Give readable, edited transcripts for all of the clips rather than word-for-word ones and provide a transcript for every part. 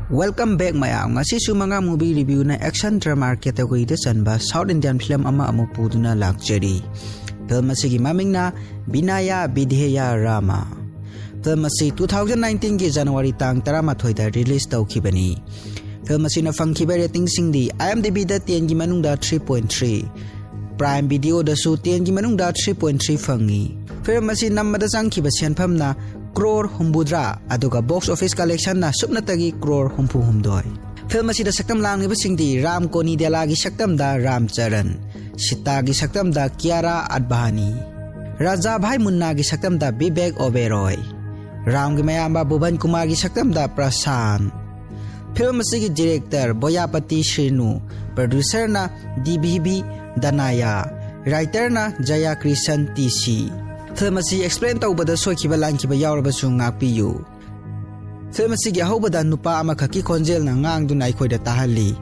Welcome back mayam ngasi su manga movie review na action drama category da chanba South Indian film ama amu puduna lakjari. Film asigi maming na Vinaya Vidheya Rama. Film asi 2019 ki January tang 13 da release tawkhibani. Film asi na fangkhiba rating sing di IMDB da 10 gi manung da 3.3. Prime Video da su 10 gi manung da 3.3 fangi. Film asi namada sangkhiba senpham na Crore humbudra aduga box office collection na subnatagi Crore humpu humdoi. Film asida saktam langiba singdi Ram Konidela gi saktam da Ram Charan, Seeta gi saktam da Kiara Advani, Raja Bhai Munna gi saktam da Vivek Oberoi, Ram gi mayamba Bhuvan Kumar gi saktam da Prashanth. Film asigi director Boyapati Srinu, producer na DVV Danayya, writer na Jayakrishnan TC. Film asi explain tawbada soikiba langkiba yawrabasu ngakpiyu. Film asigi ahobada nupa ama khaki khonjel na ngangduna aikoida tahali.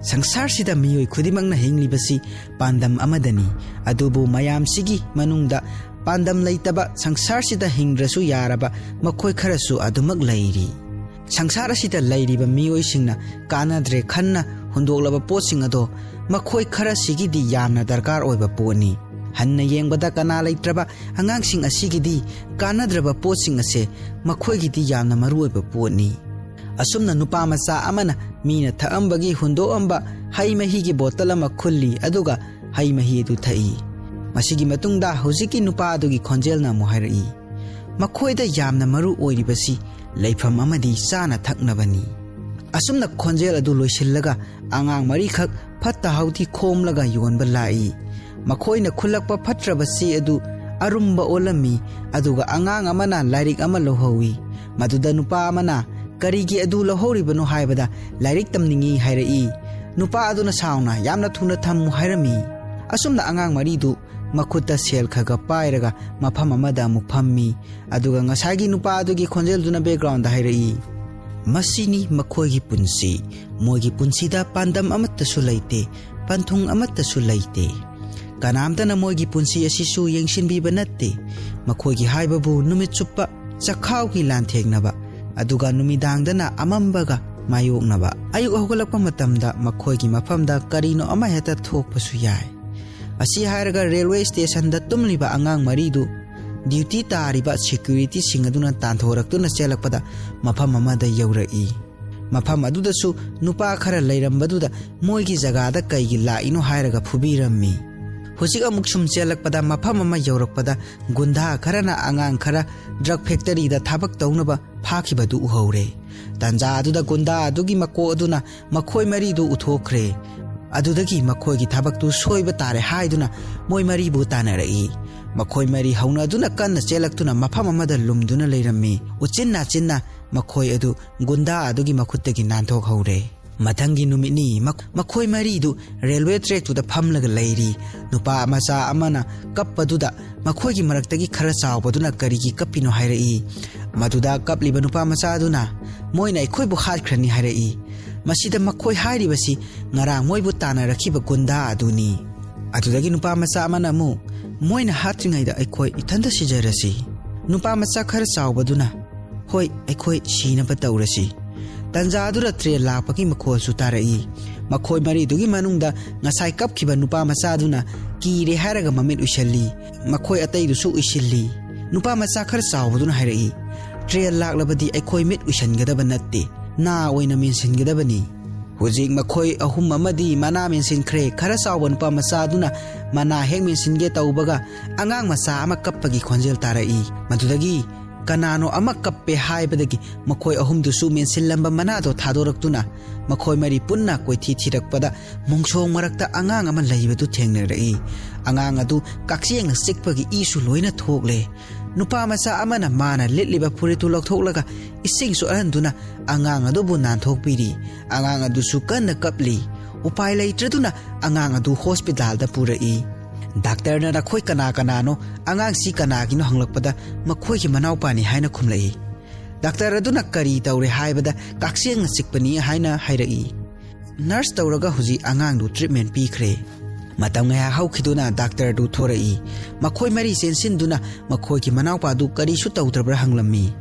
Sangsar sida miyoi khudimang na hinglibasi pandam amadani adubu mayam sigi manungda pandam leitaba sangsar sida hingrasu yaraba makhoi kharasu adumak leiri. Sangsar sida leiriba miyoi singna kanadre khanna hundoklaba potsing ado makhoi khara sigi di yamna darkar oiba poni. Hanna yengbada kana leitraba angangsing asigidi kanadraba potsing ase makhoigidi yamna maruoiba poni. Asumna nupa macha amana mina thaambagi hundoamba haimahi gi bottle ama khulli aduga haimahi du thai. Masigi matungda hojiki nupa adugi khonjelna muhairai. Makhoida yamna maru oiribasi leifam amadi sana thaknabani. Asumna khonjel adu loisillaga angang mari khak phatta hauti khomlaga yonba lai. Makhoina khulakpa phatrabasi adu arumba olami aduga angang amana lairik ama lohawi maduda nupa amana karigi adu lohoribano haibada lairik tamningi hairai nupa aduna sauna yamna thuna thammu hairami asumna angang maridu makhutta sel khaga pairaga mafam amada muphammi aduga ngasagi nupa adugi khonjel duna background da hairai masini makhoigi punsi moigi punsida pandam amatta su laite panthung amatta su laite kanamtana moigi punsi asisu yengshinbiba natte makhoigi haibabu numit chuppa chakhaugi lanthegnaba aduga numidangdana amambaga mayoknaba ayuk hogalakpa matamda makhoigi mafamda karino ama heta thokpasu yai asi hairaga railway station da tumliba angang maridu duty tariba security singaduna tanthoraktuna chelakpada mafam amada yaurai mafam adudasu nupa khara leirambaduda moigi jagada kaigi laino hairaga phubirammi Hujik amuk sum chelakpada mafam ama yaurakpada gunda kharana angang khara drug factory da thabak taunaba phakibadu uhaure tanja aduda gunda adugi mako aduna makhoi mari du uthokre adudagi makhoi gi thabak tu soiba tare haiduna moi mari bu tanarai makhoi mari hauna aduna kanna chelaktuna mafam amada lumduna leirammi uchinna chinna makhoi adu gunda adugi makhuttagi nanthok haure Matangi numini makhoi maridu railway track to the phamlaga leiri nupa macha amana kappaduda makhoigi maraktagi khara chawbaduna karigi kapino hairai maduda kapliba nupa macha aduna moina ikhoi bu khatkrani hairai masida makhoi hairibasi ngara moibu tana rakhiba gunda aduni adudagi nupa macha amana mu moina hatringaida ikhoi ithanda sijarasi nupa macha khara chawbaduna hoi ikhoi sina batawrasi Tanjadura tre lapaki makhol sutarai makhoi mari dugi manungda ngasai kapkiba nupa macha aduna ki re haraga mamit usalli makhoi atai du su usilli nupa macha khar chawbaduna hairai tre laklabadi aikhoi mit usangadaba natte na oina mensingadabani hojik makhoi ahum amadi mana mensinkhre khara chawban nupa macha aduna mana heng mensinge tawbaga angang macha ama kappagi khonjel tarai madudagi Kanano ama kappe haibadagi makhoi ahum du su mensilamba manado thadораktuna makhoi mari punna koithi thirakpada mungchong marakta angang ama leibadu thengnerai angang adu kaksieng sikpagi isu loina thokle nupa macha amana mana litliba puritu lokthoklaga ising su anduna angang adu bu nan thokpiri angang adu su kanna kapli upai leitraduna angang adu hospital da purai Doctor na rakhoi kana no angang si kana gino hanglakpada makhoi ki manau pani haina khumlai Doctor aduna kari tawre haibada kaksieng sikpani haina hairai Nurse tawraga huji angang du treatment pikhre matam nga haukhiduna doctor du thorai makhoi mari sensin duna makhoi ki manau pa du kari su tawdrabra hanglammi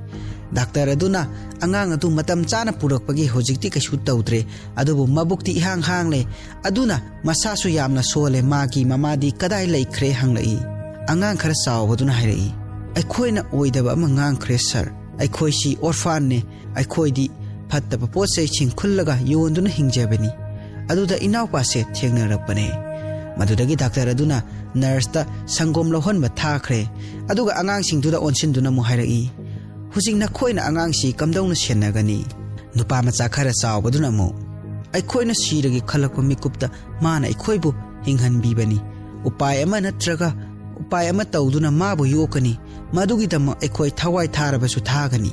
Doctor aduna angang atu matam chana purakpagi hojikti kaisu tawdre adubu mabukti ihang hangle aduna masasu yamna sole magi mamadi kadai laikhre hanglai angang khara sawbaduna hairei aikhoina oidaba ama ngangkhre sir aikhoi si orphan ne aikhoidi phattaba potsai chingkhullaga yonduna hingjabani aduda inawpa se thengnarakpane madudagi doctor aduna nurse ta sangom lohonba thakre aduga angang singduda onsinduna mu hairei hujing na khoina angang si kamdongna senagani nupa macha khara sawbaduna mu aikhoina siragi khalakpa mikupta mana aikhoibu hinghan bibani upai ama natraga upai ama tawduna mabu yokani madugi dam aikhoi thawai tharabasu thagani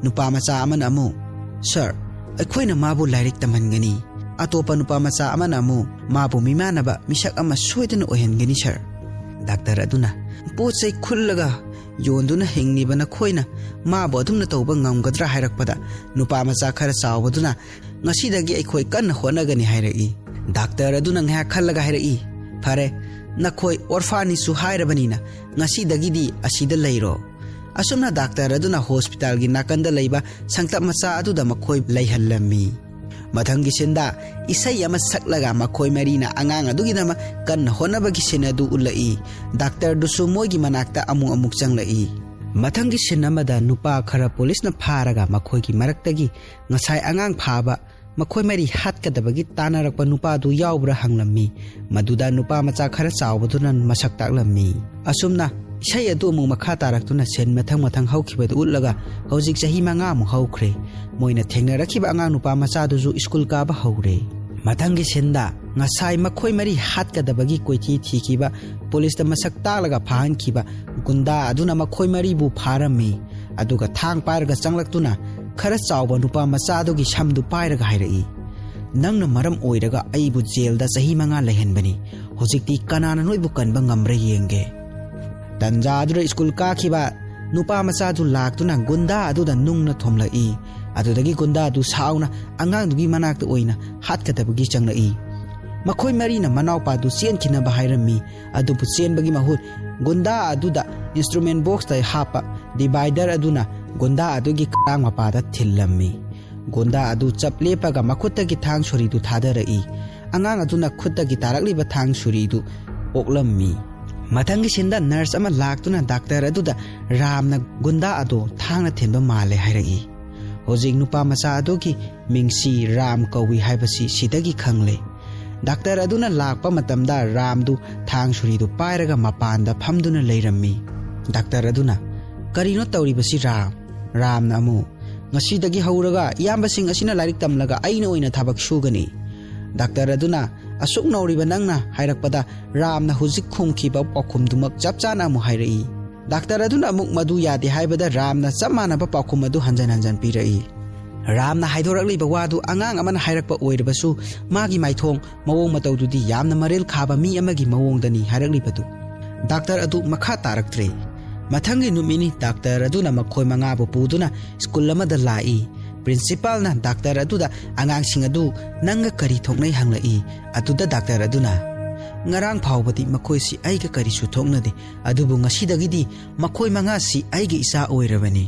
nupa macha amana amu sir aikhoina mabu lairik tamangani atopa nupa macha amana amu mabu mimanaba misak ama soidana ohengani sir doctor aduna pochai khullaga yonduna hingnibana khoina mabu adumna tawba ngamgadra hairakpada nupa macha khara sawbaduna ngasidagi aikhoi kanna honagani hairei doctor aduna ngha khallaga hairei phare nakhoi orphani su hairabanina ngasidagi di asida leiro asumna doctor aduna hospital gi nakanda leiba sangtap macha aduda makhoi leihallami mathangi senda isai ama saklaga makhoi marina angang adugi dama kanna honabagi senadu ulai doctor dusu mogi manakta amuk changlai mathangi senamada nupa khara police na pharaga makhoi gi maraktagi ngasai angang phaba makhoi mari hatkadabagi tanarakpa nupa du yawbra hanglammi maduda nupa macha khara chawbaduna masak taklammi asumna isai adu mu makha taraktuna sen mathang haukibadu ulaga hojik chahi manga mu haukre moina thengnarakhiba angang nupa macha du ju school ka ba haure mathangi senda ngasai makhoi mari hatkadabagi koithi thikiba police ta masak talaga phan khiba gunda aduna makhoi mari bu pharami aduga thang parga changlaktuna khara chawba nupa macha adugi samdu pairaga hairei nangna maram oiraga aibu jail da chahi manga lehenbani hojikti kanana noibu kanba ngamra yenge tanja adura school ka khiba nupa macha du laktuna gunda aduda nungna thomlai adudagi gunda du sauna angang dugi manakta oina hatkadabagi changlai makhoi marina manawpa du chen khina ba hairami adubu chen bagi mahut gunda aduda instrument box tai hapa divider aduna gunda adugi krang mapada thillammi gunda adu chaplepaga makhutagi thang suri du thadarai angang aduna khutagi tarakliba thang suri du oklammi mathangi sinda nurse ama laktuna doctor aduda ramna gunda adu thangna thenba male hairai hojing nupa macha adugi mingsi ram kawi haibasi sidagi khangle doctor aduna lakpa matamda ramdu thang suri du pairaga mapanda phamduna leirammi doctor aduna karino tawribasi ramna amu ngasidagi hauraga iyambasing asina lairik tamlaga aina oina thabak sugani doctor aduna asuk nauriba nangna hairakpada ramna hujik khumkhiba pakhumdumak chapchana mu hairai doctor aduna amuk madu yade haibada ramna chamana ba pakhum adu hanjan pirai ramna haidorakliba wadu angang amana hairakpa oirabasu magi maithong mawong matawdudi yamna marel khaba mi amagi mawongdani hairakliba doctor adu makha taraktre mathangi numini doctor aduna makhoi manga bu puduna school amada lai principal na doctor aduda angang sing adu nanga kari thoknai hanglai aduda doctor aduna ngarang phawbati makhoi si aiga kari su thoknade adubu ngasidagi di makhoi manga si aiga isa oirabani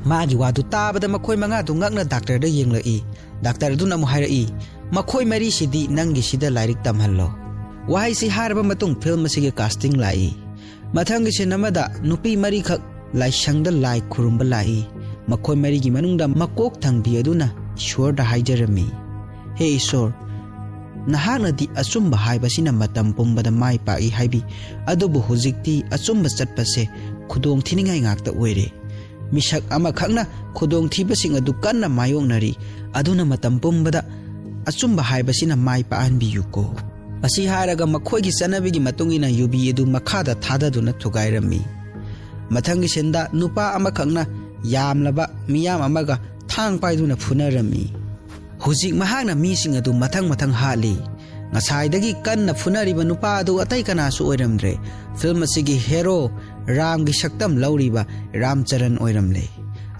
magi wadu tabada makhoi manga du ngakna doctor da yenglai doctor aduna mu hairai makhoi mari sidi nangi sida lairik tamhallo wahai si harba matung film sige casting lai mathangi sinamada nupi mari khak laisangda lai khurumba lai makhoi mari gi manungda makok thangbi aduna ishwar da haijarami he ishwar nahana di achumba haibasina matam pumbada mai pa I haibi adubu hujikti achumba chatpase khudong thiningai ngakta oire misak ama khakna khudong thibasing adu kanna mayongnari aduna matam pumbada achumba haibasina mai pa anbi yuko asi haraga makhoi gi chanabigi matungina yubi edu makhada thadaduna thugairami mathangi senda nupa ama khakna yamlaba miyam amaga thang paiduna phunarami hujik mahakna mising adu mathang hali ngasaidagi kanna phunariba nupa adu atai kana su oiramdre film asigi hero ram gi saktam lauriba ram charan oiramle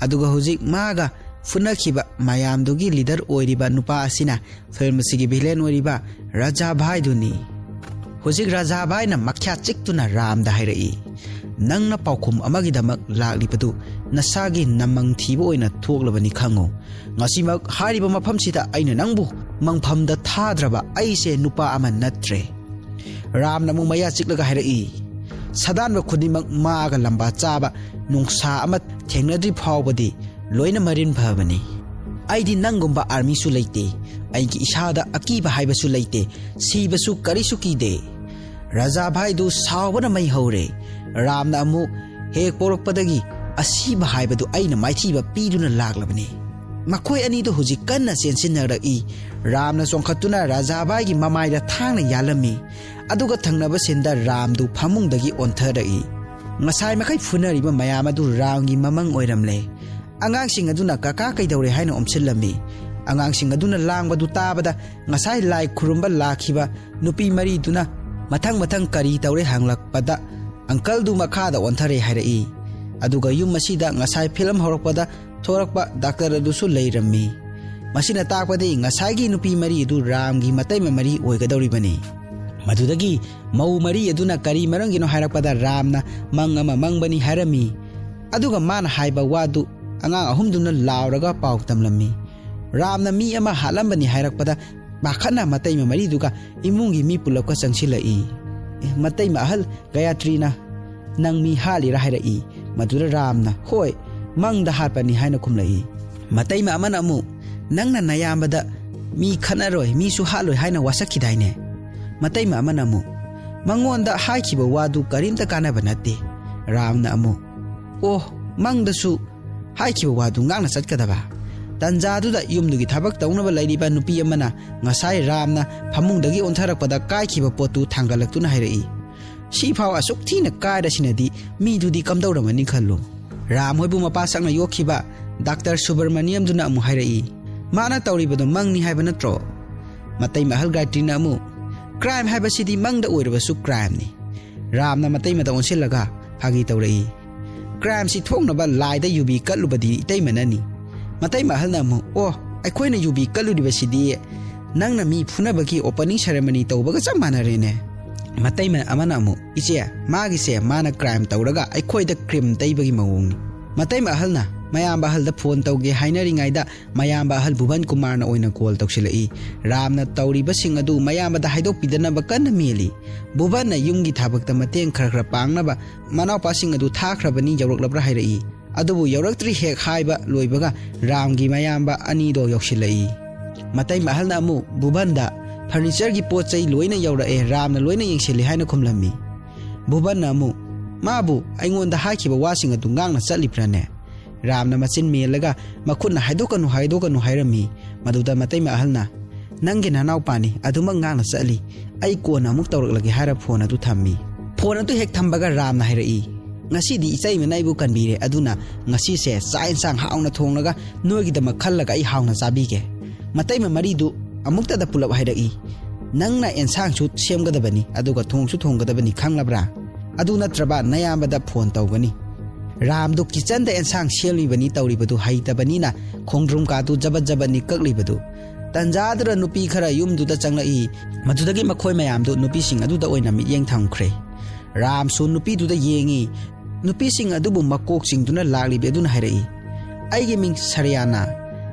aduga hujik maga funakhiba mayamdugi leader oiriba nupa asina film asigi villain oiriba raja bhai duni hujik raja bhai na makhya chiktuna ram da hairai Nangna paukum amagidamak laklibadu nasagi namang thiba oina thoklabani khango. Ngasimak hariba mafamsida aina nangbu mangphamda thadraba aise nupa ama natre. Ram namu maya chiklaga hairai. Sadanba khunimak maaga lamba chaba nungsa ama thengnadri phawbadi loina marin bhabani. Aidi nangumba army su leite. Aigi isada akiba haibasu leite. Sibasu karisu kide. Raja Bhai du sawbana mai hore. Ram na amu hek porokpadagi asiba haibadu aina maithiba piduna laglabani. Makoi ani do huji kanna sensinaraki. Ram na songkhatuna Raja Bhai gi mamaida thangna yalami. Aduga thangnaba senda Ram du phamungdagi ontharai. Ngasai makai funariba mayam adu Ram gi mamang oiramle. Angangsing aduna kaka kaidawre haina omsilami. Angangsing aduna langbadu tabada ngasai lai khurumba lakhiba nupi mari duna mathang kari tawre hanglakpada Uncle du makada ontare hairai. Aduga yum masida ngasai film horakpada thorakpa doctor adusu leirami. Masina takpadi ngasai nupi mari du Ram gi matai mari oigadawribani. Madudagi mau mari aduna kari marangino hairakpada Ramna mangama mangbani hairami. Aduga man haiba wadu angang ahumduna lauraga pau tamlami. Ramna mi ama halambani hairakpada bakhana matai mari duga imungi mi pulapka changsilai. Matai mahal Gayatrina nang mi hali rahirai madura Ramna hoi mangda harpani haina kumlai. Matai ma amana mu nangna nayambada mi khanaroi mi su haloi haina wasakhidaine. Matai ma amana mu mangonda haikiba wadu karimta kanaba natte. Ramna amu oh mangdasu haikiba wadu ngangna chatkadaba. Tanjaduda yumdugi thabak tawnaba lairiba nupi amana ngasai Ramna phamungdagi ontharakpada kaikhiba potu thangalaktuna hairai. Si phaw asuk thina kaida sinadi midudi kamdauramani khallu. Ram hoibu mapa sakna yokhiba Dr. Subramaniam duna amu hairai. Mana tawribadu mangni haiba natro. Matai mahal Gayatrina amu crime haiba sidi mangda oirabasu crime ni. Ramna matai mata onsilaga phagi tawrai. Crime si thongnaba laida yubi katlubadi itai manani. Matai mahal na mo oh aikhoina yubi kaludibasidi nangna mi phunabagi opening ceremony tawbaga chamanarene. Matai ma amana mo iche magi se mana crime tawraga aikhoida cream taibagi mawong. Matai mahal na mayamba halda phone tawge hainaringaida mayamba hal Bhuvan Kumar na oina call tawsilai. Ramna tawriba sing adu mayamba da haidokpidanaba kanna meli. Bhuvan na yumgi thabakta mateng khara pangnaba manawpa sing adu thakrabani yawraklabra hairai. Adubu yawraktri hek haiba loibaga Ramgi mayamba anido yoksilai. Matai mahal na amu Bhuvan da furniture gi pochai loina yawrae Ramna loina yengsili haina khumlami. Bhuvan na amu mabu aingonda hakiba wasing adu ngangna chatliprane. Ramna machin melaga makhutna haidokanu hairami. Maduda matai mahal na nangi nanau pani aduma ngangna chatli ai kona amuk tawraklagi haira phone adu thammi. Phone adu hek thambaga Ramna hairai. Ngasi di isai menai bu kanbire aduna ngasi se sain sang hauna thonglaga noigidama khallaga ai hauna sabige. Matai ma maridu amukta da pulap hairai. Nangna ensang chu semgadabani aduga thongsu thonggadabani khanglabra. Adu natraba nayambada phone tawgani. Ram du kitchen da ensang selibani tawribadu haitabani na khongdrum ka du jabani kaklibadu. Tanjadra nupi khara yumdu da changlai madudagi makhoi mayam du nupi sing adu da oina miyeng thangkhre. Ram su nupi du da yengi nupi sing adubu makok sing duna laglibe aduna hairai. Aigi ming Saryana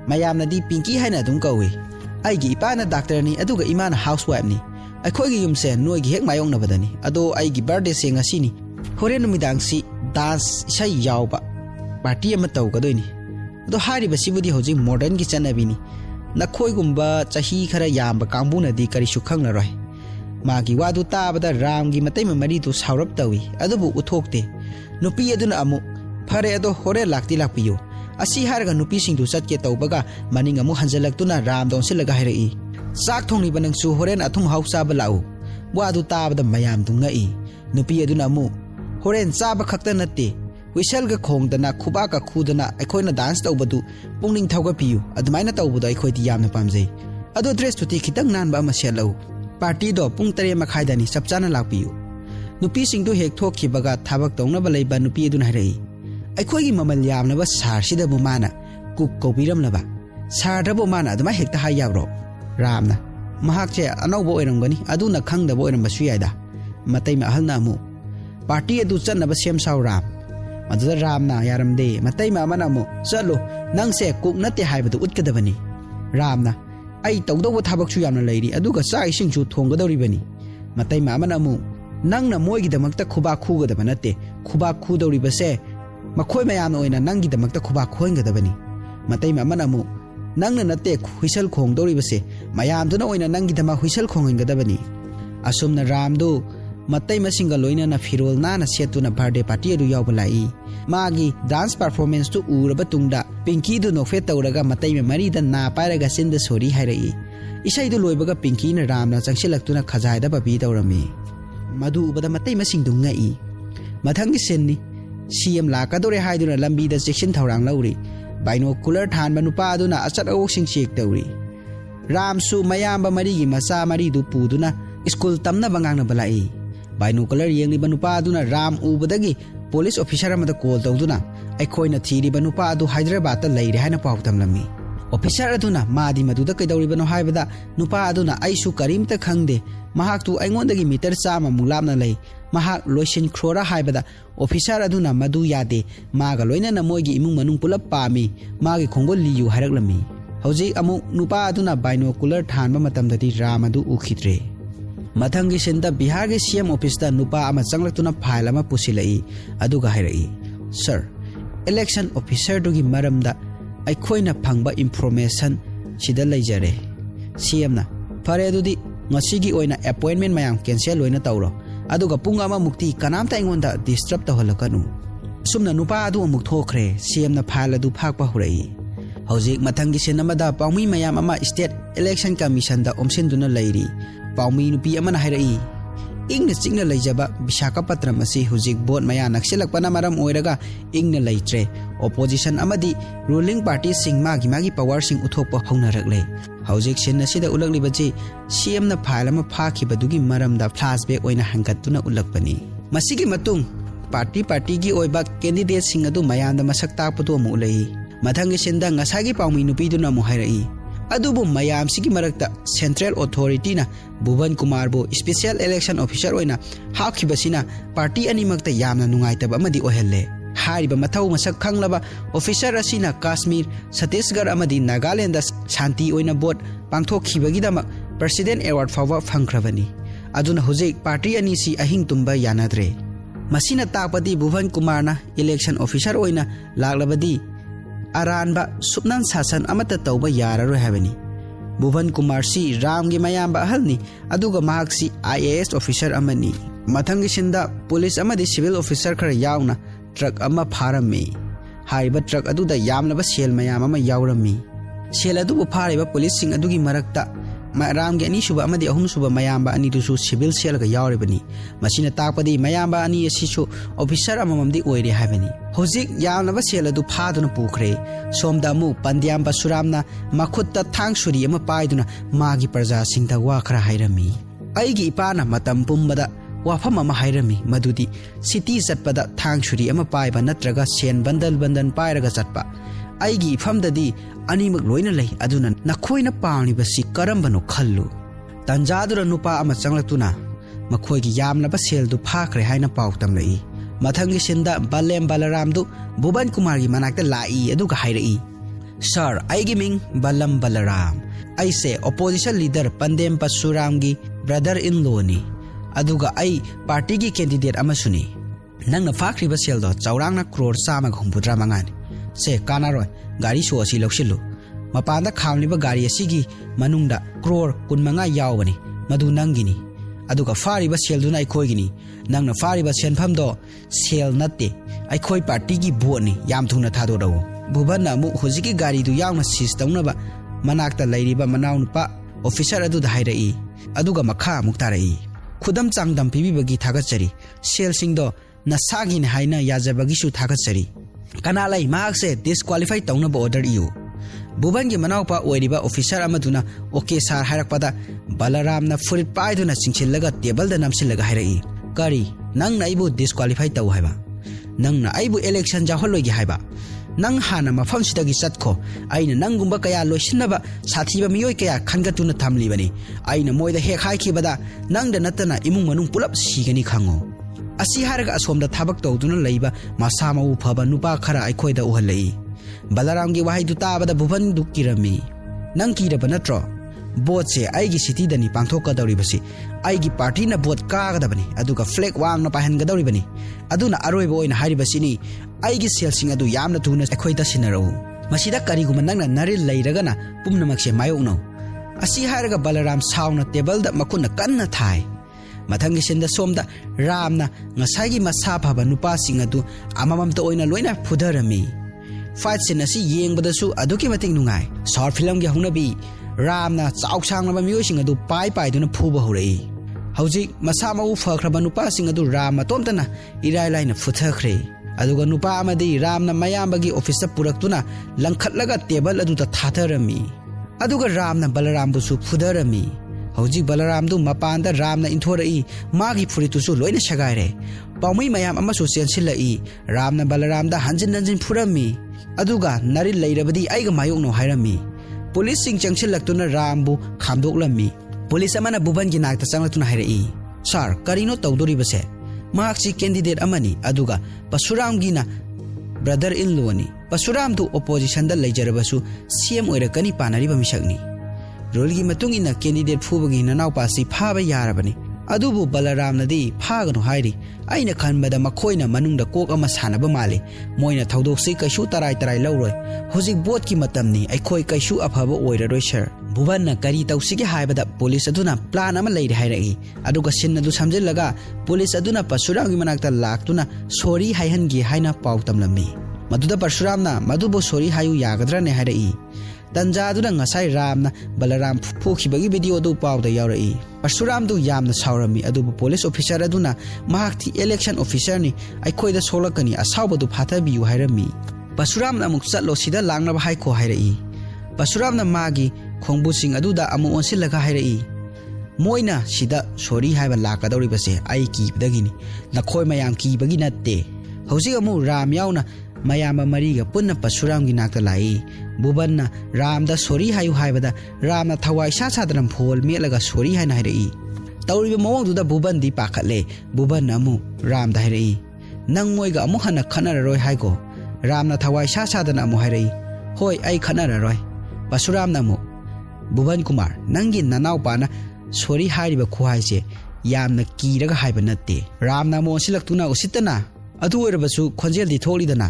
mayamna di Pinky haina adum kawi. Aigi ipana doctor ni aduga imana housewife ni. Aikhoigi yumse noigi hek mayong nabadani ado aigi birthday se ngasini hore numidang si dance isai yawba party ama tawgadoini. Ado hariba sibudi hoji modern gi chanabini. Nakhoigumba chahi khara yamba kambuna di kari sukhang laroi. Magi wadu tabada Ramgi matai mari tu saurap tawi adubu uthokte. Nupi aduna amu phare ado hore lakti lakpiyo. Asi harga nupi singdu chatke tawbaga maning amu hanjalaktuna Ram donsilaga hairai. Sak thongni banangsu horen athum hausa balau. Wadu tabada mayam tu ngai. Nupi aduna amu horen chaba khakta natte. Whistle ga khongdana khuba ka khudana aikhoina dance tawbadu pungning thawga piyu adumaina tawbuda aikhoidi yamna pamjai. Ado dress tuti khitang nanba ama selau. Party do pung 3:30 dani sapchana lakpiyu. Nupi singdu hek thokhibaga thabak tongnaba leiba nupi aduna hairai. Aikhoigi mamal yamnaba sarsida bu mana kuk kobiramlaba. Sardabu mana aduma hekta hayabro. Ramna mahakche anawbo oiramgani aduna khangdabo oirambasu yaida. Matai ma ahalna amu party adu chanaba sem saw ram madura ram na yaramde matai ma mana mo chalo nang se kuk nate haibadu utkadabani ram na ai tawdawa thabak chu yamna leiri aduga sa ising chu thonggadori bani matai ma mana mo nang na moigi damakta khuba khugadaba nate khuba khudori base makhoi mayam oina nangi damakta khuba khoingadabani matai ma mana mo nang na nate huisal khongdori base mayam duna oina nangi dama huisal khongingadabani asumna ram do matai masinga loina na firol na na setuna birthday party adu yawbalai magi dance performance tu uraba tungda pinky du no fet tawraga matai me mari da na paraga sinda sori hairai isai du loibaga pinky na ram na changsilaktuna khajai da babi tawrami madu ubada matai masing du ngai mathangi senni CM lakadore haiduna lambi da section thawrang lauri binocular than manupa aduna achat awok sing chek tawri ram su mayamba mari gi masa mari du puduna school tamna bangang na balai binocular yengli banupa aduna ram ubadagi police officer amada call tawduna aikhoina thiri banupa adu Hyderabad ta leire haina paw tamlami officer aduna madi maduda kaidawri bano haibada nupa aduna aisu karimta khangde mahak tu aingodagi meter chama mulamna lei mahak loisin Crore haibada officer aduna madu yade maga loina na moigi imung manung pulap pami magi khongol liyu hairaklami hauji amu nupa aduna binocular thanba matamdadi ram adu ukhitre mathangi senda Bihar ge CM office da nupa ama changlaktuna file ama pusilai aduga hairai sir election officer dugi maramda aikhoina phangba information sida leijare CM na fare adudi ngasigi oina appointment mayam cancel loina tawro aduga punga ama mukti kanamta ingonda disturb tawhalakanu sumna nupa adu amuk thokre CM na file adu phakpa hurai hauji mathangi senamada pawmi mayam ama state election commission da omsinduna leiri pawmi nupi amana hairai ingna chingna leijaba Visakhapatnam asi hujik bot maya nakselakpana maram oiraga ingna leitre opposition amadi ruling party singma gimagi power sing uthokpa haunarakle hujik sinna sida ulaklibaji CM na file ama phakibadugi maramda flashback oina hangatuna ulakpani masigi matung party gi oiba candidate sing adu mayanda masak takpatu amu lei mathangi sinda ngasagi pawmi nupi duna mu hairai adubu mayam sigi marakta central authority na Bhuvan Kumar bo special election officer oina hakibasina party animakta yamna nungaitaba amadi ohelle hariba mathau masak khanglaba officer asina Kashmir Chhattisgarh amadi Nagaland da shanti oina bot pangthokhibagi dama president award fawa phangkhrabani aduna hujik party ani si ahing tumba yanadre masina takpadi Bhuvan Kumar na election officer oina laglabadi aranba subnan sasan amata tauba yararo habani Bhuvan Kumar si ram gi mayamba ahalni aduga mahak si IAS officer amani mathangi sinda police amadi civil officer khara yauna truck ama pharami haiba truck aduda yamnaba sel mayam ama yawrami sel adubu phariba police sing adugi marakta ram gi ani suba amadi ahum suba mayamba ani dusu civil sel ga yawribani masina takpadi mayamba ani asisu officer amamamdi oire habani hojik yamnaba sel adu phaduna pukhre somda mu pandiam basuramna makhutta thang suri ama paiduna magi praja singda wa khara hairami aigi ipana matam pumbada wafam ama hairami madudi city chatpada thang suri ama paiba natraga sen bandal pairaga chatpa aigi famdadi animak loina lei aduna nakhoina paani basi karambano khallu tanjadura nupa ama changlatuna makhoigi yamnaba sel du phakre haina pautam lei mathangi sinda Balem Balaram du Bhuvan Kumar gi manakta lai aduga hairai sir aigi ming Balam Balaram aise opposition leader Pandem Pasuram gi brother in law ni aduga ai party gi candidate amasuni nangna phakriba sel do chaurangna crore sama humpudra mangani se kanaroi gari so asi loksilu mapanda khamliba gari asigi manungda crore kunmanga yawbani madu nangini aduga fariba sel duna aikhoigini nangna fariba senpham do sel natte aikhoi party gi boni yam thuna thado dawo Bhuvan na mu hojiki gari du yawna system na ba manakta leiriba manawnupa officer adu da hairai aduga makha muktarai khudam changdam pibibagi thagachari sel sing do nasagi ne haina yajabagi su thagachari kanalai mahak se disqualify tawna ba order iu Bhuvan gi manawpa oiriba officer amaduna okay sar hairakpada Balaram na furit paiduna singchillaga table da namsillaga hairai kari nang na ibu disqualify taw haiba nang na aibu election jahologi haiba nang hana mafam sidagi satko aina nangumba kaya loisinaba sathiba miyoi kaya khangatuna thamlibani aina moida he khai khibada nang da natana imung manung pulap sigani khango Asi haraga asomda thabak tawduna leiba masa mau phaba nupa khara aikhoida uhalei Balaram gi wahai du tabada Bhuvan du kirami nang kiraba natro bot se aigi city dani pangthok ka dawri basi aigi party na bot ka ga dabani aduga flag wang na pahan ga dawri bani aduna aroiba oina hari basini aigi selsing adu yamna tuna aikhoida sinaro masida kari guma nang na naril leiraga na pumna makse mayokno asi haraga Balaram sauna table da makuna kanna thai Mathangi sinda somda Ramna ngasagi masa phaba nupa singadu amamamta oina loina phudarami fight scene asi yengbadasu aduki mating nungai short film gi hungnabi Ramna chauksang na miyoi singadu pai duna phuba horei hauji masa mau phakraba nupa singadu Ram tomtana irai laina phuthakre aduga nupa amadi Ramna mayambagi office puraktuna langkhatlaga table adu ta thatharami aduga Ramna Balaram busu phudarami Hauji Balaram du mapanda Ramna inthorei magi phuritusu loina shagaire paumai mayam amasu sensilai Ramna Balaram da hanjin phurami aduga naril leirabadi aiga mayokno hairami police sing changsilaktuna Rambu khamdoklami police amana Bhuvan gi nakta changlatuna hairei sir karino tawdori base mahakchi candidate amani aduga Pasuram gi na brother in law ni Pasuram du opposition da leijarabasu CM oirakani panariba misakni Rolgi matung ina candidate phubagi nanau pasi phaba yarabani adubu Balaram nadi phagano hairi aina khanbada makhoina manungda kok ama sanaba male moina thaudokse kaishu tarai lauroi hojik bot ki matamni aikhoi kaishu aphaba oiraroi sir Bhuvan na kari tausige haibada police aduna plan ama leiri hairai aduga sinna du samjillaga police aduna Pasuram gi manakta laktuna sorry haihangi haina pautamlami maduda Pasuram na madubo sorry hayu yagadra ne hairai Tanja du ngasai Ramna Balaram phukibagi video du pawda yaurai Pasuram du yamna saurami adubu police officer aduna mahakti election officer ni aikhoida solakani asawba du phathabiu hairami Pasuram na amuk chatlo sida langnaba haikho hairai Pasuram na magi khongbusing aduda amu onsilaga hairai moina sida sorry haiba lakadori base ai ki dagini nakhoi mayam ki bagi natte hausi amu Ram yauna Mayamba mariga punna Pasuram gi nakta lai Bhuvan na Ram da sorry hayu haibada Ram na thawai sa sadram phol melaga sorry haina hairei tawriba mawang du da Bhuvan di pakhatle Bhuvan na mu Ram da hairei nang moiga amu hana khanararoi haigo Ram na thawai sa sadana amu hairei hoi ai khanararoi Pasuram na mu Bhuvan Kumar nangi nanau pa na sorry hairiba khuhaise yamna kiraga haiba natte Ram na mo silaktuna usitana adu oirabasu khonjel di tholidana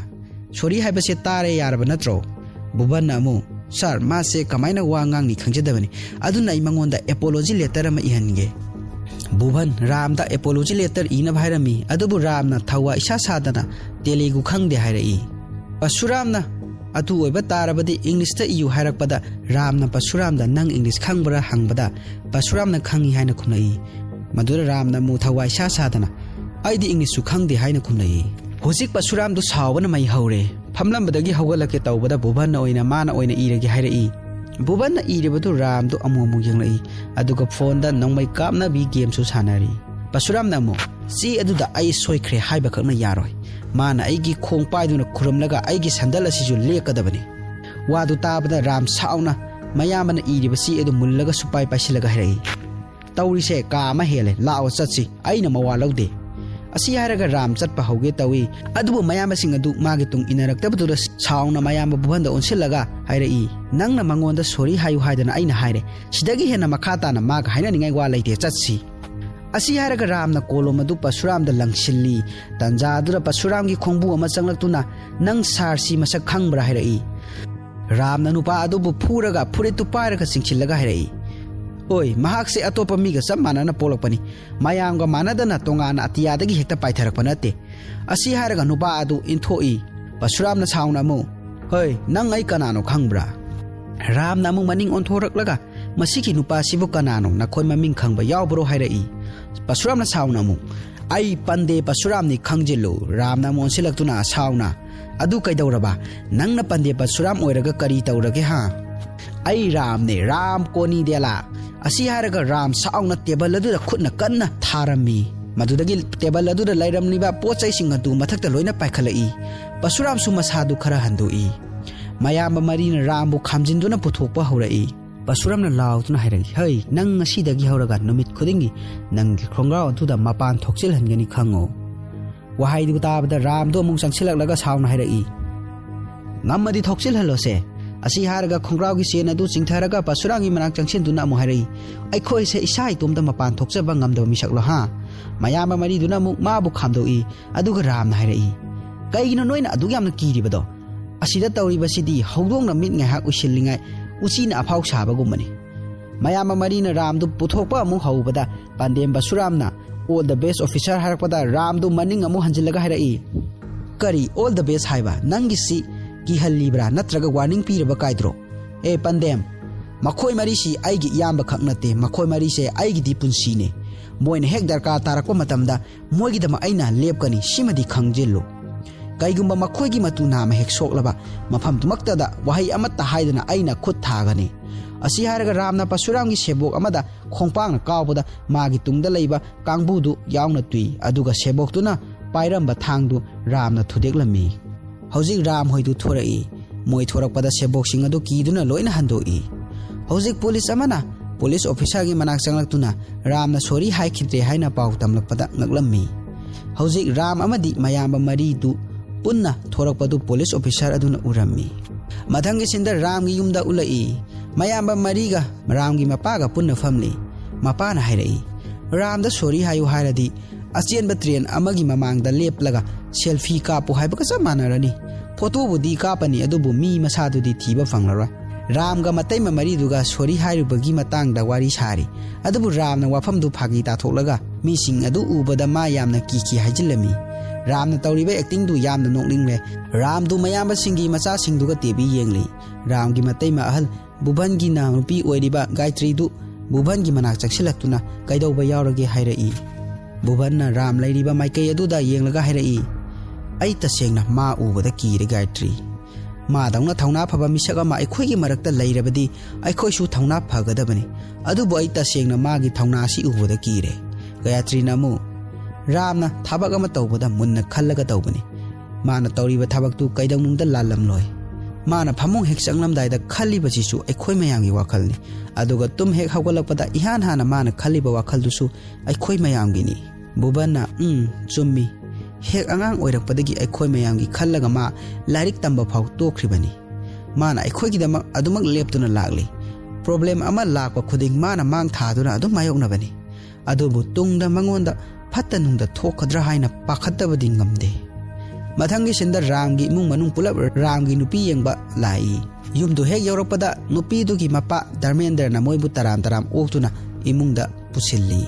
sorry haibase tare yaraba natro Bhuvan na mu sir mase kamaina wa ngang ni khangjadabani aduna imangonda apology letter ma ihange Bhuvan Ram da apology letter ina bhairami adubu Ram na thawa isa sadana Telugu khangde hairai Pasuram na atu oiba tarabadi English ta iu hairakpada Ram na Pasuram da nang English khangbara hangbada Pasuram na khangi haina khunai madura Ram na mu thawa isa sadana aidi English su khangde haina khunai hojik Pasuram du sawbana mai haure famlambadagi hawgalake tawbada Bhuvan na oina mana oina iragi hairai Bhuvan na iribadu Ram du amu yanglai aduga phone da nongmai kapna bi game su sanari Pasuram na mu si aduda ai soikhre haiba khakna yaroi mana aigi khong paiduna khuramlaga aigi sandal asisu lekadabani wadu tabada Ram sauna mayamana iribasi edu mullaga supai paisilaga hairai tawrise ka ma hele lao chatsi aina mawalaude asi haraga Ram chatpa hauge tawi adubu mayamba sing adu magi tung inaraktabudura sauna mayamba Bhuvan da onsilaga hairai nangna mangonda sorry hayu haidana aina haire sidagi hena makhata na maga haina ningai wa laite chatsi asi haraga Ram na kolom adu Pasuram da langsilli tanja adura Pasuram gi khongbu ama changlaktuna nang sarsi masak khangbra hairai Ram na nupa adubu phuraga phuritu pairaga singchillaga hairai Oi mahak se atopa miga sam manana polakpani mayamga manadana tongana atiyadagi hekta paitharakpa nate asi haraga nupa adu inthoi Pasuram na sauna mu hoi nang ai kanano khangbra Ram na mu maning onthoraklaga masiki nupa sibu kanano nakhoi maming khangba yawbro hairai Pasuram na sauna mu ai pande Pasuram ni khangjilu Ram na mon silaktuna sauna adu kaidawraba nangna pande Pasuram oiraga kari tawrage ha ai Ram ne Ram Konidela asi haraga Ram sauna table adu khutna kanna tharami madudagi table adu lairamniba pochai sing adu mathakta loina paikhalai Pasuram su masadu khara handui mayamba marina Rambu khamjinduna puthokpa horai Pasuram na lautuna hairai hei nang ngasi dagi hauraga numit khudingi nang khrongra ontuda mapan thokchil hangani khango Wahai du tabada Ram do mung changsilak sauna hairaki. Ngamadi thoksil halose. Asi haraga khongrau gi sen adu chingtharaga pasurangi manak changsin duna mu harai. Aikhoi se isai tumda mapan thokjaba ngamdaba misaklo ha. Mayama mari duna mu mabu khamdoi aduga Ram na harai. Kaigino noina adu yamna kiribado. Asida tawribasidi hawdongna mit ngahak usillingai uchina aphau sabagumani. Mayama marina Ram du puthokpa amu hawbada pandem basuramna all the best officer harakpada Ram du maning amu hanjilaga harai. Kari all the best haiba nangisi ki halibra natraga warning piraba kaidro e pandem makhoi mari si aigi yamba khaknate makhoi mari se aigi di punsi ne moine hek darka tarakpa matamda moigi dama aina lepkani simadi khangjillo kaigumba makhoi gi matu nama hek soklaba mafam tumakta da wahai amatta haidana aina khut thagani asi haraga Ramna pasuram gi sebok amada khongpang na kawboda magi tungda leiba kangbudu yauna tui aduga sebok tuna pairamba thangdu Ramna thudeklami Hojik Ram hoidu thorai moi thorakpada sebok adu kiduna loina handoi hojik police amana police officer gi manak changlaktuna Ramna sori haikhidre haina pau tamlakpada ngaklammi hojik Ram amadi mayamba mari du punna thorakpadu police officer aduna urammi mathangi sinda Ram gi yumda ulai mayamba mariga Ram gi mapaga punna famli mapana hairai Ram da sori hayu hairadi Asian train amagi mamang da leplaga selfie kapu haibaga samanarani photo budi kapani adubu mi masadu di thiba fanglara Ram ga matai mamari duga sori hairubagi matang da wari sari adubu Ram na wafam du phagi ta tholaga mi sing adu ubada ma yamna ki hajilami Ram na tawriba acting du yamna nokling le Ram du mayamba singi macha singduga tebi yengli Ram gi matai ma ahal Bhuvan gi na rupi oiriba Gayatri du Bhuvan gi manak chaksilakuna kaidauba yaurage hairai Bhuvan na Ram lairiba maikai aduda yenglaga hairai ai tasengna ma ubada kire Gayatri ma dauna thauna phaba misaga ma aikhoi gi marakta lairabadi aikhoi su thauna phagadabani adubu ai tasengna ma gi thauna si ubada kire Gayatri namu Ramna thabak ama tawbada munna khallaga tawbani mana tawriba thabak tu kaidawnungda lalam loi mana phamung hek changlamdaida khaliba jisu aikhoi mayangi wakhalni aduga tum hek hawgalakpada ihan hana mana khaliba wakhaldusu aikhoi mayangi ni Bhuvanna chummi hek angang oirakpadagi aikhoi mayangi khallaga ma lairik tamba phau tokribani mana aikhoi gidama adumak leptuna lagli problem ama lakpa khuding mana mang thaduna adu mayoknabani adubu tungda mangonda phatanungda thokadra haina pakhatabadi ngamde Mathangi sinda Ram gi imung manung pulap Ram gi nupi yengba lai yumdu hek yaurakpada nupi du gi mapa Dharmendra na moibu taram oktuna imungda pusilli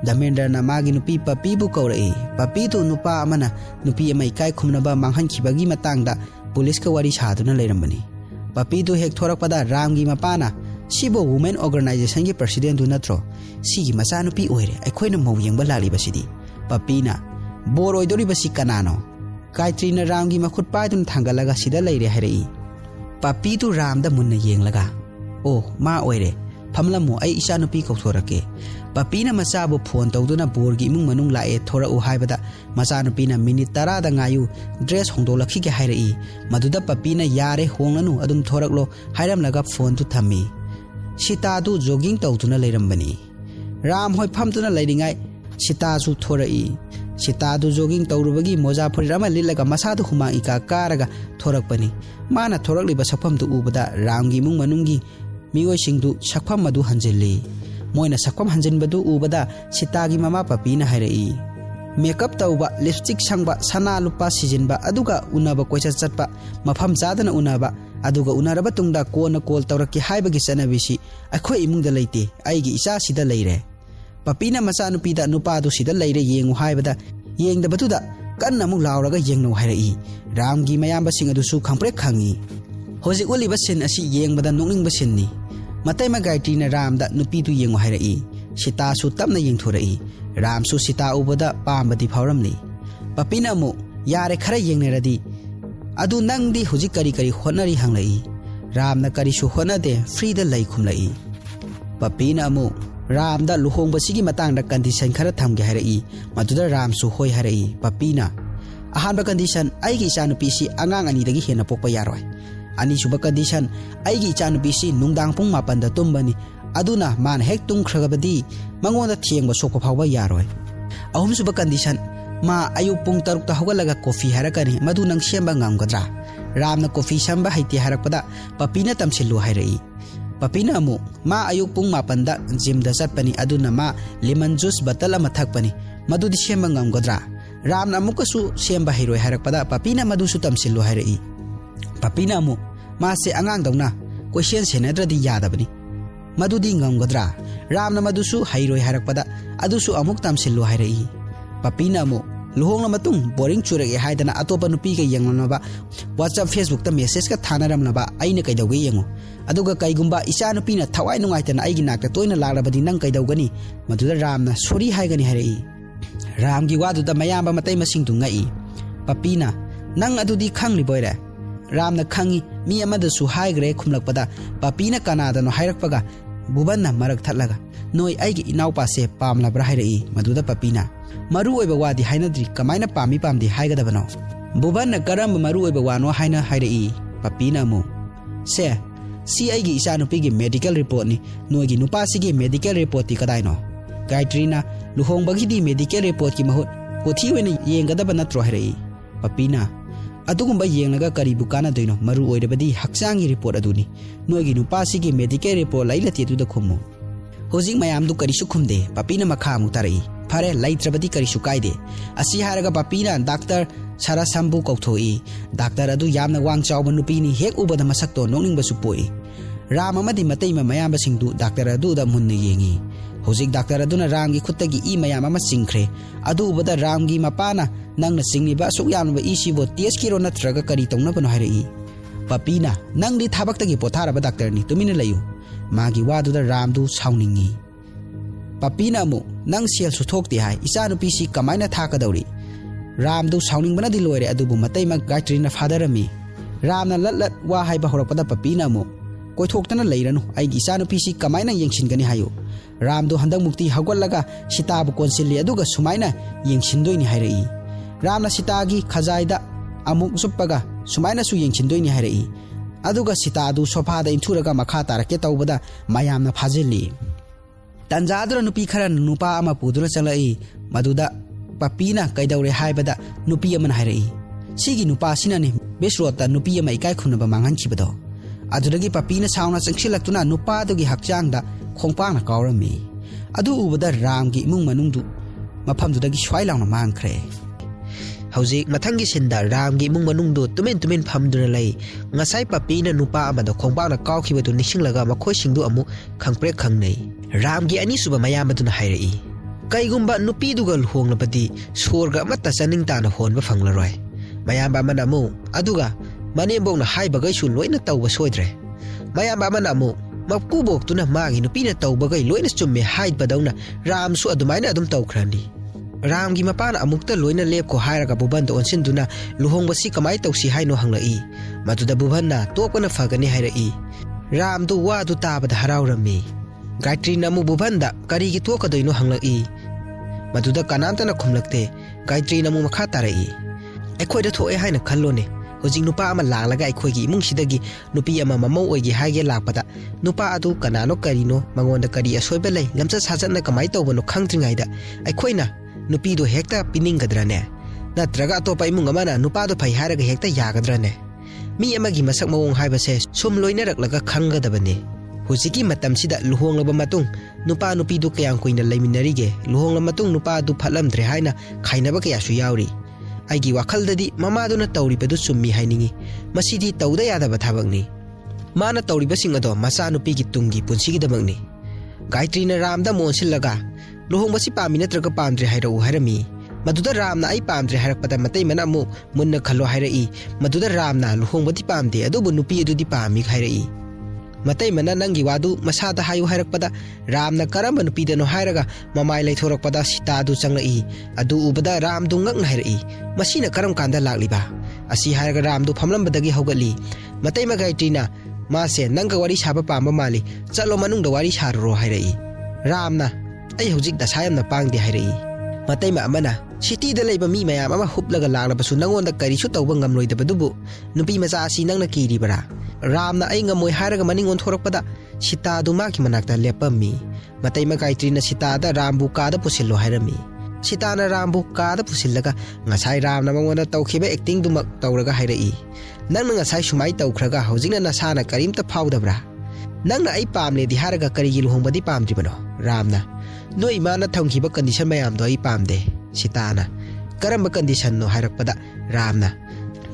Dharmendra na magi nupi papi bu kaurai papi tu nupa amana nupi amai kai khumnaba manghan khibagi matangda police ka wari saduna leirambani papi tu hek thorakpada Ram gi mapana sibo women organization gi president du natro sigi macha nupi oire aikhoina mau yengba lali basidi papi na boroi dori basi kanano Gayatri na Ram gi makhut paidun thangalaga sida leire hairei papi tu Ram da munna yenglaga oh ma oire phamlamu ai isa nupi kauthorake papi na macha bu phone tawduna bor gi imung manung lae thora u haibada macha nupi na minute 10 da ngayu dress hongdolakhi ge hairei maduda papi na yare honglanu adum thoraklo hairamlaga phone tu thammi Seeta du jogging tawduna leirambani Ram hoi phamtuna leiringai Seeta su thorai Seeta du jogging tawrubagi moja phurama lilaga masadu humang ika karaga thorakpani mana thorakliba sapham tu ubada Ram gi mung manungi mioi singdu sakham madu hanjeli moina sakham hanjinbadu ubada Seeta gi mama papi na hairai makeup tawba lipstick sangba sana lupa sijinba aduga unaba koicha chatpa mafam chadana unaba aduga unaraba tungda kona call tawraki haibagi sanabisi akhoi imungda leite aigi isa sida leire papina macha nupida nupa du sida leire yengu haibada yengda batuda kanna mu lauraga yengno hairai Ram gi mayamba sing adu su khangpre khangi hoji uli basin asi yengbada nongning basin ni matai ma Gayatri na Ram da nupi du yengu hairai Seeta su tamna yengthorai Ram su Seeta ubada pambadi phauramni papina mu yare khara yengneradi adu nangdi hoji kari honari hanglai Ram na kari su honade free da lai khumlai papina mu Ram da luhong basigi matang da condition khara thamge harai maduda Ram su hoi harai papina ahan ba condition aigi chanu pisi angang ani dagi hena pokpa yaroi ani suba condition aigi chanu pisi nungdang pung mapan da tumbani aduna man hek tung khragabadi mangonda thiengba sokpa phawba yaroi ahum suba condition मा अयुक पुंग तरुक हौगलगा coffee हारकनी मधु नंग सेंबा ngamgadra Ramna coffee Samba हाइते हारकपदा पपीना तमसिल्लु हाइरई पपीना अमु मा अयुक पुंग मापनदा जिमदा चटपनी अदुना मा lemon juice बटल अमा थकपनी मधुदि सेंबा ngamgadra Ramna अमुकसु सेंबा हाइरोय हारकपदा पपीना मधुसु तमसिल्लु हाइरई पपीना अमु मा से अंगांग दौना question सेनद्रदि यादबनी मधुदि ngamgadra Ramna मधुसु हाइरोय हारकपदा अदुसु अमुक तमसिल्लु हाइरई पपीना अमु लुहोंगला मतुंग boring चुरगे हाइदना अतोपा नुपी के यंगनबा WhatsApp Facebook ता मेसेज का थानारमनबा आइना कैदौगे यंगो अदुगा कैगुंबा इचा नुपीना थवाई नुंगाइतना आइगी नाकता तोइना लागलाबदि नंग कैदौगनी मधुदा रामना सोरी हाइगनी हाइरई रामगी वादुदा मयाम मतै मसिंग दुंगाई पपीना नंग अदुदि खंगलि बोइरे रामना खंगी मी अमदसु हाइग्रे खुमलकपदा पपीना कनादनो हाइरकपगा बुबनना मरक थलगा नोई आइगी इनाउपासे पामलाब्रा हाइरई मधुदा पपीना मरु ओइबा वादी हाइनद्रि कमाइना पामी पामदि हाइगदबनो बुबनना करम मरु ओइबा वानो हाइना हाइरई पपीना मु से सी आइगी इचानुपीगी मेडिकल रिपोर्ट नि नोइगी नुपासिगी मेडिकल रिपोर्ट ति कदाइनो गाइट्रीना लुहोंबगिदि मेडिकल रिपोर्ट की महुत कोथि ओइना येंगदब नत्रो हाइरई पपीना अदुगुंबा येंगलगा करिबु कानादोइनो मरु ओइरबदि हक्चांगी रिपोर्ट अदुनि नोइगी नुपासिगी मेडिकल रिपोर्ट लाइलति अदुदा खुमु होजिंग मयामदु करिसु खुमदे पपीना मखा मुतारई फरे लाइत्रबदि करिसु कायदे असि हारगा पपीना डॉक्टर सारा संबु कौथोई डॉक्टर अदु यामना वांग चावब नुपीनी हेक उबदा मसक्तो नोंगनिंगबसु पोई राम अमदि मतैमा मयामबसिंगदु डॉक्टर अदु दा मुन्ना येंगी होजिक डॉक्टर अदुना रामगी खुत्तगी ई मयाम अमा सिंखरे अदु उबदा रामगी मपाना नंगना सिंगनिबा सुक यामबा ईसीबो टेस्ट किरो नत्रगा करि तौनबनो हाइरई पपीना नंगदि थाबक्तगी पोथारबा डॉक्टर नि तुमिना लयु मागी वादुदा रामदु साउनिंगी पपीना अमु नंग सेल सुथोक्ति हाय इचानुपीसी कमाइना थाकदौरी रामदु साउनिंगबनादि लोइरे अदुबु मतैमा गाइट्रीना फादरमी रामना लट वा हाइबा होरकपदा पपीना अमु कोइथोक्तना लैरनु आइगी इचानुपीसी कमाइना येंगसिनगनि हायो रामदु हंदक मुक्ति हगोलगा सीताबु कोनसिल्ली अदुगा सुमाइना येंगसिनदोइनि हाइरई रामना सीतागी खजाइदा अमुक सुप्पगा सुमाइना सु येंगसिनदोइनि हाइरई अदुगा सीतादु सोफादा इंथुरगा मखा तारके तौबदा मयामना फाजिल्ली तंजादुरा नुपी खरा नुपा अमा पुदुना चलई मधुदा पपीना कैदौरे हाइबदा नुपी अमन हाइरई सिगी नुपा सिनानि बेसरोता नुपी अमा इकाय खुनबा मांगनखिबदो अदुदगी पपीना साउना चंगसिलक्तुना नुपादुगी हक्चांगदा खोंपांगना कावरमी अदु उबदा रामगी इमुंग मनुंगदु मफमदुदगी स्वाइलाउना मांगख्रे हौजिक मथंगी सिंदा रामगी इमुंग मनुंगदु तुमेन फमदुना लई ngasai papina nupa amada khongpangna kawkhibadu nisinglaga makhoi amu khangpre khangnei ramgi ani suba mayam aduna hairei kaigumba nupi dugal honglabadi sorga amata chaning tana honba phanglaroi mayam ba manamu aduga manembongna haibagai su loina tawba soidre mayam ba manamu makubok tuna magi nupina tawbagai loina chumme haidbadawna ram su adumaina adum tawkhrani Ramgi mapana amukta loina lep ko hairaga Bhuvan da onsinduna luhongbasi kamai tawsi haino hanglai maduda Bhuvan na tokna fagani hairai Ram du wa du tabada harawrami Gayatri namu Bhuvan da karigi tokadoino hanglai maduda kanamtana khumlakte Gayatri namu makha tarai aikhoi da thoe haina khallone hojing nupa ama langlaga aikhoi gi imung sidagi nupi ama mamau oigi haige lakpada nupa adu kanano karino mangonda kari asoiba lei lamcha sajatna kamai tawbano khangtringaida aikhoina nupi do hekta piningadrane natraga to pai mung amana nupa do phai haraga hekta yagadrane mi amagi masak mawong haibase sum loina raklaga khangadabane hujiki matam sida luhonglaba matung nupa nupi do kayang koina laiminarige luhongla matung nupa du phalamdre haina khainaba kaya su yauri aigi wakhaldadi mama do na tawri pedu summi hainingi masidi tawda yadaba thabakni mana tawri basing ado masa nupi gi tungi punsigi dabakni Gayatri na ramda monsillaga luhongbasi pami natraga pamdre hairau hairami maduda ramna ai pamdre hairakpada matai mana mu munna khallo hairai maduda ramna luhongbati pamde adubu nupi adudi pami hairai matai mana nangi wadu masada hayu hairakpada ramna karamba nupi dano hairaga mamai laithorakpada Seeta du changlai adu ubada ram du ngak hairai masina karam kanda lakliba asi hairaga ram du phamlambadagi haugali matai ma Gayatri na mase nanga wari saba pamba mali chalo manungda wari sarro hairai ramna ai hojik da sayamna pangdi hairai matai ma amana city da leiba mi mayam ama huplaga laglabasu nangonda karisu tawba ngamloidabadubu nupi macha asi nangna kiri bara ramna ai ngamoi hairaga maningon thorakpada Seeta du ma ki manakta lepammi matai ma Gayatri na Seeta da rambu ka da pusillo hairami Seetana Rambu kada pusillaga ngasai Ramna mangona tawkhiba acting dumak tawraga hairei nangna ngasai sumai tawkhraga hojingna nasana karimta phawdabra nangna ai pamle di haraga karigi luhongbadi pamdribano Ramna no imana thongkhiba condition mayam do ai pamde Seetana karamba condition no hairakpada Ramna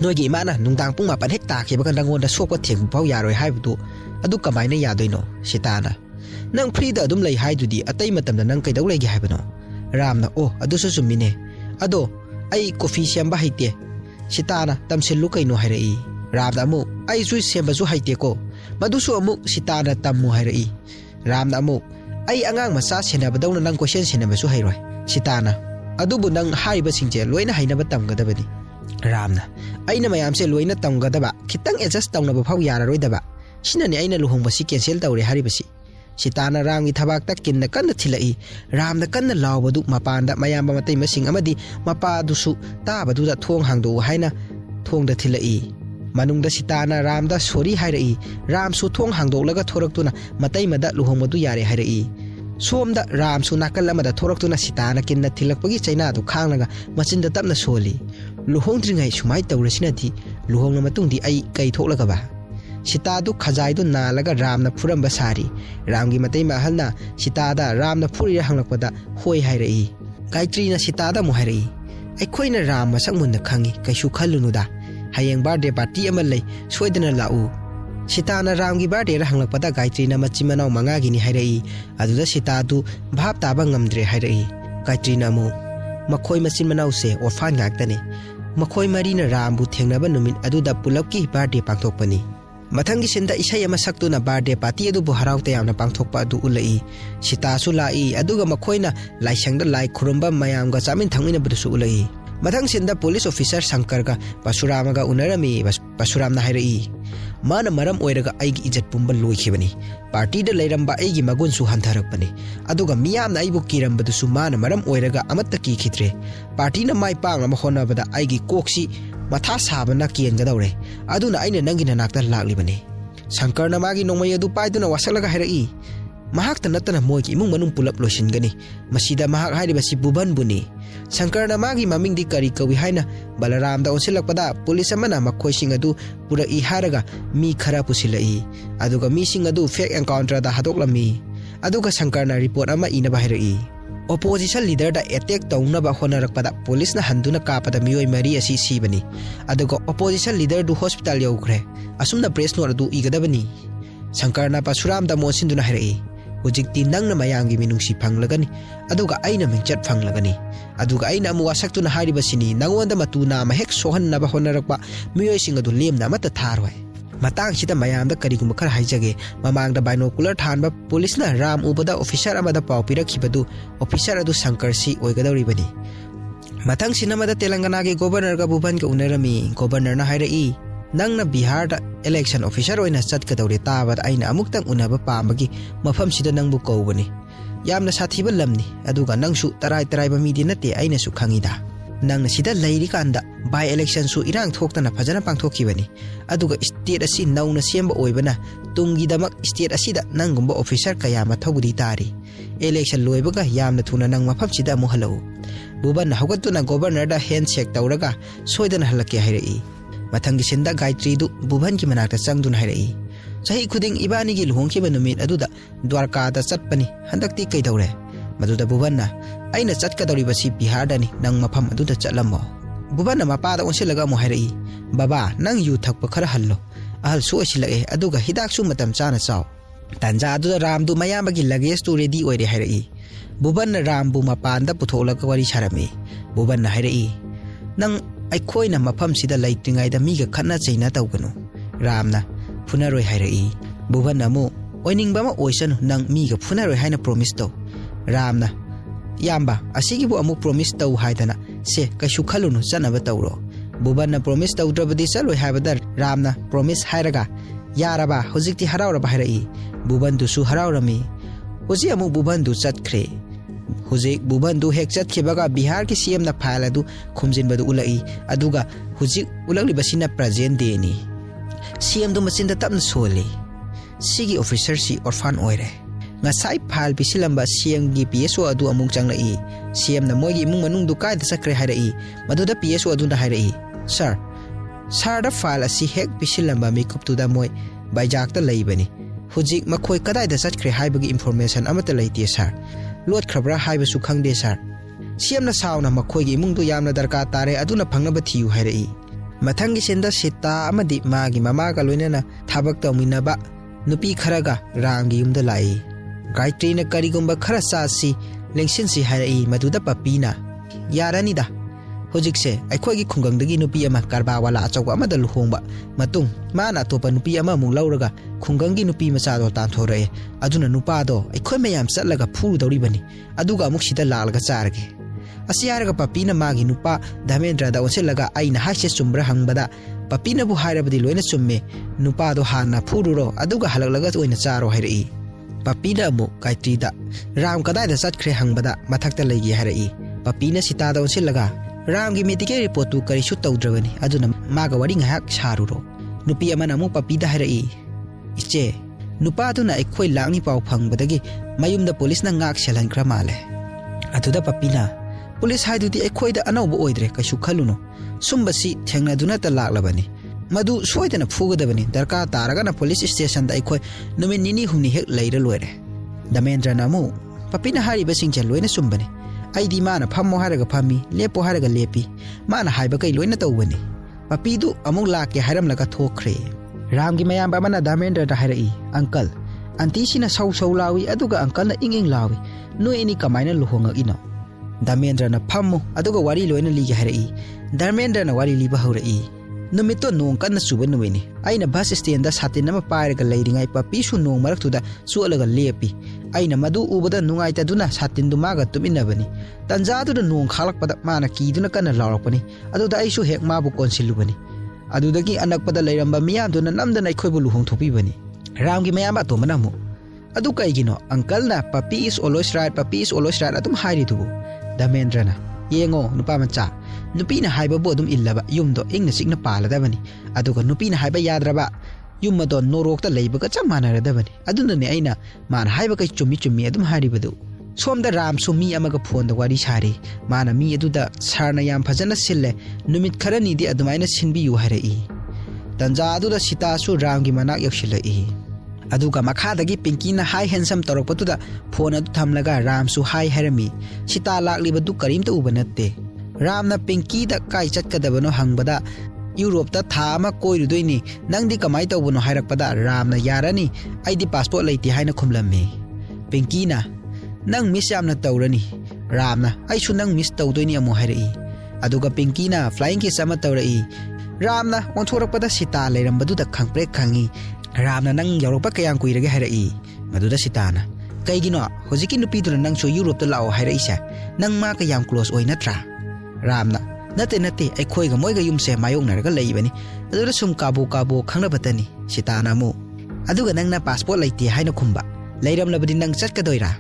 noigi imana nungdang pung mapan hek takhiba kan rangonda sokwa thengbu phaw yaroi haibudu adu kamaina yadoino Seetana nang free da adum lai haidudi atai matamda nang kaidau legi haibano Ramna oh adusu sumine ado ai coffee siamba haite Seetana tamsilu kaino hairei Ramna amu ai juice siamba ju haite ko madusu amu Seetana tammu hairei Ramna amu ai angang macha senabadawna nang question senaba su hairoi Seetana adubu nang haiba singje loina hainaba tamgadabani Ramna aina mayamse loina tamgadaba khitang adjust tawnaba phaw yararoidaba sinani aina luhongbasi cancel tawre haribasi Seetana Ramgi thabak ta kinna kanna thilai Ramna kanna lawbadu mapanda mayamba matai masing amadi mapadusu tabadu da thong hangdo haina thongda thilai manungda Seetana Ramda sorry hairai Ram su thong hangdolaga thoraktuna matai mada luhongmadu yare hairai somda Ram su nakalamada thoraktuna Seetana kinna thilakpagi chaina du khanglaga machinda tapna soli luhongdringai sumai tawrasinati luhongna matungdi ai kai thoklaga ba Seeta du khajai du nalaga Ramna phuramba sari Ramgi matai mahalna Seeta da Ramna phuri hanglakpada hoi hairai Gayatri na Seeta da mu hairai aikhoina Ram masak munna khangi kaisu khallunu da hayeng birthday party ama lei soidana lau Seetana Ramgi birthday ra hanglakpada Gayatri na machimanau manga gini hairai aduda Seeta du bhab taba ngamdre hairai Gayatri na mu makhoi machinmanau se orphan ngaktane makhoi marina Rambu thengnaba numin aduda pulapki birthday pangthokpani Mathangi sinda isai ama saktuna birthday party adu bu haraw tayamna pangthokpa adu ulai Seeta su lai aduga makhoina laisangda lai khurumba mayamga chamin thangmina busu ulai Mathang sinda police officer Shankar ga Pasuramaga unarami Pasuramna hairai mana maram oiraga aigi ijat pumba loikhibani party da leiramba aigi magun su hantharakpani aduga miyamna aibu kirambadu su mana maram oiraga amatta ki khitre party na mai pang ama honabada aigi koksi matha sabana kiengadawre aduna aina nangina nakta laklibani Shankar na magi nongmai adu paiduna wasalaga hairai mahakta natana moigi imung manung pulap loisingani masida mahak hairibasi Bhuvan buni Shankar na magi maming di kari kawi haina Balaram da onsilakpada police amana makhoi sing adu pura I haraga mi khara pusilai aduga mi sing adu fake encounter da hadoklami aduga Shankar na report ama inaba hairai opposition leader da attack tawnaba honarakpada police na handuna kapada mioi mari asi sibani aduga opposition leader du hospital yaukhre asumna press note adu igadabani Shankar na Pasuram da mosinduna hairai hujikti nangna mayamgi minungsi phanglagani aduga aina mingchat phanglagani aduga aina amu wasaktuna haribasini nangonda matuna ma hek sohannaba honarakpa miyoi sing adu lemna mata tharoi matang sita mayamda karigumba khar haijage mamangda binocular thanba police na Ram ubada officer amada pau pirakhibadu officer adu Shankar si oigadawribani mathang sinamada Telangana ge governor ga Bhuvan ga unarami governor na hairai nangna Bihar da election officer oina chatkadawre tabad aina amuktang unaba pambagi mafam sida nangbu kawbani yamna sathiba lamni aduga nangsu tarai ba midi nate aina su khangida nangna sida lairi kanda by election su irang thoktana phajana pangthokibani aduga state asi nauna semba oibana tungi damak state asida nangumba officer kaya mathogudi tari election loibaga yamna thuna nang mafam sida mu halau Bhuvan hawgatuna governor da handshake tawraga soidana halake hairai Mathangi sinda Gayatri du Bhuvan ki manakta changdun hairai sahi khuding ibani gi luhongkhiba numit aduda Dwarka da chatpani handakti kaidawre maduda Bhuvan na aina chatkadawri basi Bihar dani nang mafam aduda chatlammo Bhuvan na mapada onsilaga mo hairai baba nang yu thakpa khara hallo ahal su asilage aduga hidak su matam chana chaw tanja aduda Ram du mayamba gi luggage tu ready oire hairai Bhuvan na Ram bu mapanda putholaga wari sarami Bhuvan na hairai nang aikhoina mafam sida laitingai da miga khanna chaina tawganu Ramna phunaroi hairai Bhuvan amu oiningba ma oisanu nang miga phunaroi haina promise to Ramna yamba asigi bu amu promise taw haidana se kashu khalunu chanaba tawro Bhuvan na promise tawdrabadi chaloi haibada Ramna promise hairaga yaraba hojikti harawraba hairai Bhuvan du su harawrami hoji amu Bhuvan du chatkre hujik Bhuvan du hek chatkibaga Bihar ki CM na file adu khumjinbadu ulai aduga hujik ulagli basina present day ni CM du machinda tapna soli sigi officer si orphan oire ngasai file pisilamba CM gi PSO adu amung changlai CM na moigi imung manung du kai da sakre hairai maduda PSO adu na hairai sir da file asi hek pisilamba makeup tu da moi baijak ta leibani hujik makhoi kadai da sakre haibagi information amata leite sir lot khabra haiba su khangde sir CM na sauna makhoi gi imung du yamna darka tare aduna phangna ba thiu hairai mathangi senda Seeta amadi magi mama ga loinana thabak tawminaba nupi kharaga rangi yumda lai Gayatri na karigumba khara sasi lengsinsi hairai maduda papina yarani da hojikse aikhoi khungang nupi ama karba wala achawa amada luhongba matung mana topa nupi ama mung lauraga khungang gi nupi macha do tan thore aduna nupa do aikhoi mayam chatlaga phuru dawri bani aduga amuk sida lalga charge asiaraga papina magi nupa Dhamendra da onselaga aina haise chumbra hangbada papina bu hairabadi loina chumme nupa do hana phururo aduga halaklaga oina charo hairai papina mu Gayatri da Ram kadai da satkre hangbada mathakta leigi hairai papina Seeta da onselaga Ram gi medical report tu kari shu tawdrabani aduna maga wari ngahak saruro nupi amana mu papida hairai iche nupa tu na aikhoi langni pau phangbadagi mayumda police na ngak selankhra male aduda papina police haidudi aikhoi da anauba oidre kashu khaluno sumbasi thengna duna ta laklabani madu soidana phugadabani darka taraga na police station da aikhoi numin nini humni hek leira loire Dhamendra namu papina hari basing loina sumbani aidi mana phammo haraga phammi lepo haraga lepi mana haiba kai loina tawbani papidu amung lake hairam laga thokre Ram gi mayam ba mana Dhamendra da hairai uncle auntie sina sau lawi aduga uncle na inging lawi no ini kamaina luhonga ino Dhamendra na phammo aduga wari loina ligi hairai Dhamendra na wari liba haurai numito nong kan suba numini aina bus stand da satin nama pairaga leiringai papi su nong marak tuda sualaga lepi aina madu ubada nungai ta duna satin dumaga tuminabani tanja tu da nong khalak pada mana ki duna kana lawrakpani adu da aisu hek mabu konsilubani adu dagi anak pada leiramba miyam duna namda nai khoibu luhong thopi bani Ram gi mayam ba to manamu adu kai gino uncle na papi is always right atum hairi tu Dhamendra na yengo nupa macha nupi na haiba bo dum illaba yumdo ingna sikna paladabani aduga nupi na haiba yadraba yumma do norok ta leiba ka chamana radabani aduna ne aina man haiba kai chumi adum haribadu somda Ram sumi amaga phone da wari sari mana mi aduda sarna yam phajana sille numit kharani di adumaina sinbi yu harai tanja aduda Seeta su Ram gi manak yakshilai aduga makhadagi pinki na high handsome torokpatuda phone adu thamlaga Ram su high harami Seeta laklibadu karim ta ubanatte Ram na pinki da kai chatkadabano hangbada Europe ta thama koirudoini nangdi kamai tawbono hairakpada Ram na yarani aidi passport leiti haina khumlamme pinki na nang miss yamna tawrani Ram na aisu nang miss tawdoini amu hairai aduga pinki na flying kiss ama tawrai Ram na onthorakpada Seeta leirambadu da khangpre khangi Ram na nang yaropa kayang kuirage hairai maduda Seeta na kaigino hojiki nupi duna nang so Europe ta lao hairai sa nang ma kayang close oi natra Ram na nate aikhoi ga moi ga yum se mayong naraga leibani aduda sum kabu khangna batani Seeta na mu aduga nang na passport leiti haina khumba leiram labadi nang chatkadoira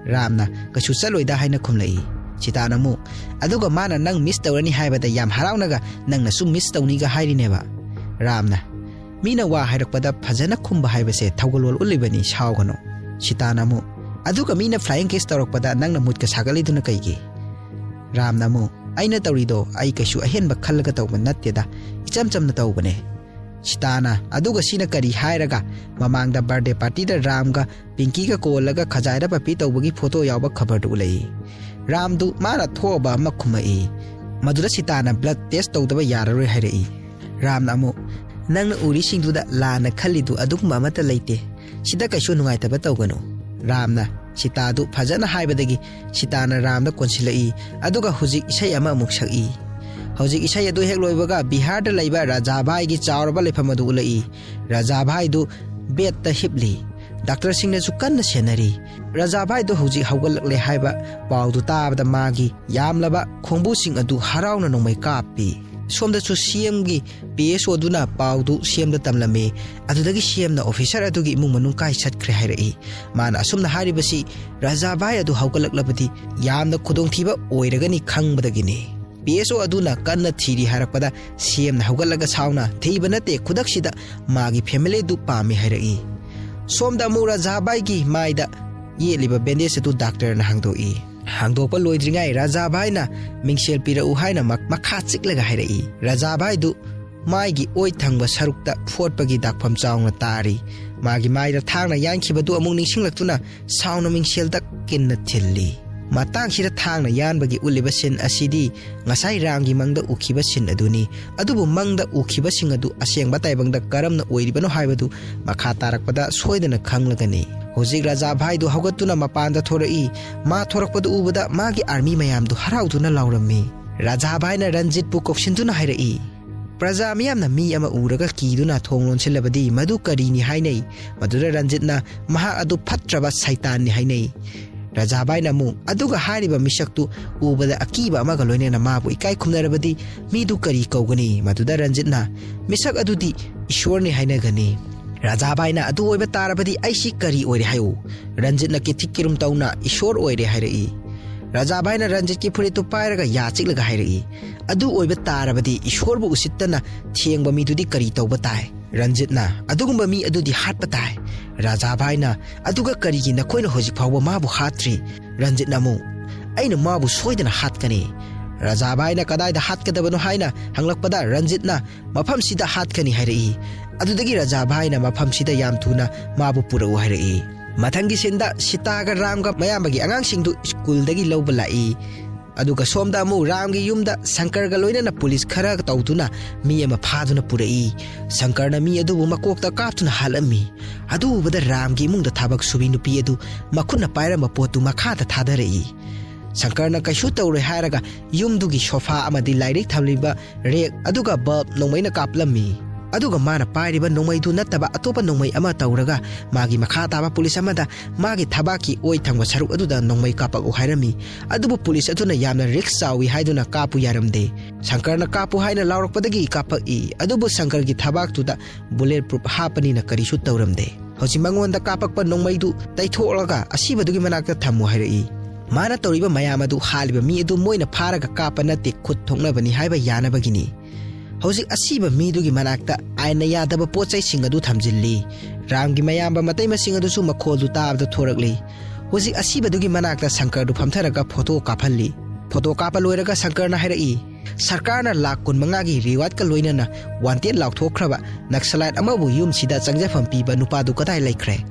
Ram na kachu chaloida haina khumlai Seeta na mu aduga mana nang miss tawrani haibada yam harawnaga nang na sum miss tawni ga hairineba Ram na mina wa hairakpada phajana khumba haibase thawgalol ulibani shawgano Seeta na mu aduga mina flying kiss tawrakpada nang na mutka sagaliduna kaigi Ram na mu aina tawrido ai kashu ahenba khallaga tawba natteda icham chamna tawbane Seeta na aduga sina kari hairaga mamangda birthday party da Ram ga pinki ga kolaga khajaira papi tawbagi photo yawba khabar du lei Ram du mara thoba makhumai madura Seeta na blood test tawdaba yararoi hairai Ram na mu nang uri singdu da lana khalidu adugma mata leite sida kashu nungai taba tawgano Ram na Seeta du phajana haibadagi Seeta na Ram da konsilai aduga hujik isai ama amuk saki hujik isai adu hek loibaga Bihar da leiba Raja Bhai gi chawraba lepham adu ulai Raja Bhai du bet ta hipli doctor sing na sukan na senari Raja Bhai du hujik haugalakle haiba paw du tabada magi yamlaba khongbu sing adu harawna nongmai kapi somda chu CM gi PSO duna pawdu CM da tamlame adudagi CM na officer adugi imung manung kai chatkre hairai mana asumna haribasi Raja Bhai adu haugalak yamna khudong thiba oiragani khangbadagini PSO aduna kanna thiri harakpada CM na haugalaga sauna thiba nate khudaksida magi family du pami hairai somda mu Raja Bhai gi maida येलिबा bandage अदु doctor ना हांगदोई हांगदोपा लोइद्रिंगाई राजा भाई ना मिंगसेल पिरउ हाइना मखा चिकलगा हाइरई राजा भाई दु माइगी ओइ थंगबा सरुक्ता फोटपगी दाखफम चाउना तारी मागी माइदा थांगना यानखिबदु अमुक निंगसिंगलक्तुना साउना मिंगसेल दा किन्ना थिल्ली matangshida thangna yanbagi uliba sin asidi ngasai ramgi mangda ukhiba sin aduni adubu mangda ukhiba sing adu aseng batai bangda karamna oiribano haibadu makha tarakpada soidana khanglagani hojik raja bhai du hogatuna mapanda thorai ma thorakpadu ubada magi army mayam du harauduna laurammi raja bhai na ranjit pu koksintuna hairai praja miyamna mi ama uraga kiduna thonglon silabadi madu karini hainai madura ranjit na maha adu phatraba saitan ni hainai Raja Bhai namu aduga hariba misaktu ubada akiba amaga loinena mabu ikai khumnarabadi midu kari kaugani maduda Ranjit na misak adudi ishwar ni hainagani Raja Bhai na adu oiba tarabadi aisi kari oire hayu Ranjit na kithikirum tauna ishwar oire hairai Raja Bhai na Ranjit ki phuri tu pairaga yachik laga hairai adu oiba tarabadi ishwar bu usittana thiengba midudi kari tauba tai Ranjit na adugumba mi adudi hatpa tai Raja Bhai na aduga karigi na koina hojik phawba mabu hatri Ranjit na mu aina mabu soidana hatkani Raja Bhai na kadai da hatkadabano haina hanglakpada Ranjit na mafam sida hatkani hairai adudagi Raja Bhai na mafam sida yam thuna mabu purau hairai mathangi senda Seeta ga Ram ga mayambagi angang singdu school dagi lawba lai aduga somda mu Ram gi yumda Shankar ga loina na police khara ga tawtuna mi ama phaduna purai Shankar na mi adu makokta kaptuna halami adu bada Ram gi mungda thabak subi nupi adu makhuna pairama potu makha ta thadarai Shankar na kaishu tawre hairaga yumdu gi sofa amadi lairik thamliba rek aduga bulb nongmaina kaplami aduga mana pairiba nongmai du nataba atopa nongmai ama tawraga magi makha taba police amada magi thabaki oi thangwa saruk aduda nongmai kapak o hairami adubu police aduna yamna risk sawi haiduna kapu yaramde Shankar na kapu haina laurakpadagi kapak I adubu Shankar gi thabak tuda bullet proof hapani na karisu tawramde hoji mangonda kapak pa nongmai du taitholaga asibadugi manakta thamu hairai mana tawriba mayam adu haliba mi adu moina pharaga kapa nate khut thoknabani haiba yanabagini Hojik asiba midugi manakta aina yadaba pochai singadu thamjilli Ramgi mayamba matai masing adu su makhol du tabda thorakli Hojik asiba dugi manakta Shankar du phamtharaga photo kaphalli photo kapal loiraga Shankar na hairai Sarkar na lakh kun mangagi riwat ka loina na wanted lauk thokhraba Naxalite amabu yum sida changjafam piba nupa du kadai laikre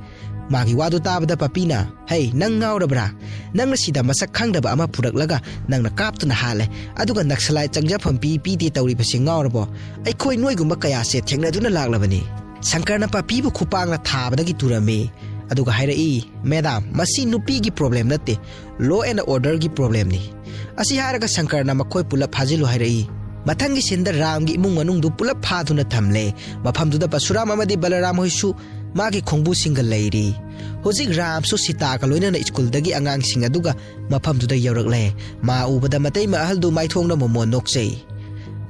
Magi wadu tabda papina hey nang ngaurabra nang sida masak khangdaba ama puraklaga nang na kaptuna hale aduga Naxalite changjafam pi ti tawri basi ngaurabo ai khoi noigumba kaya se thengnaduna laklabani Shankar na papi bu khupang na thabadagi turame aduga hairai madam masi nupi gi problem natte law and order gi problem ni asi haraga Shankar na makhoi pulap hajilu hairai mathangi sinda Ram gi imung manung du pulap phaduna thamle mafam duda Pasuram amadi Balaram hoisu magi khongbu single lairi hojik Ram su Seeta ka loina na school dagi angang sing aduga mafam duda yaurakle ma ubada matai ma ahal du maithong na momo nokchei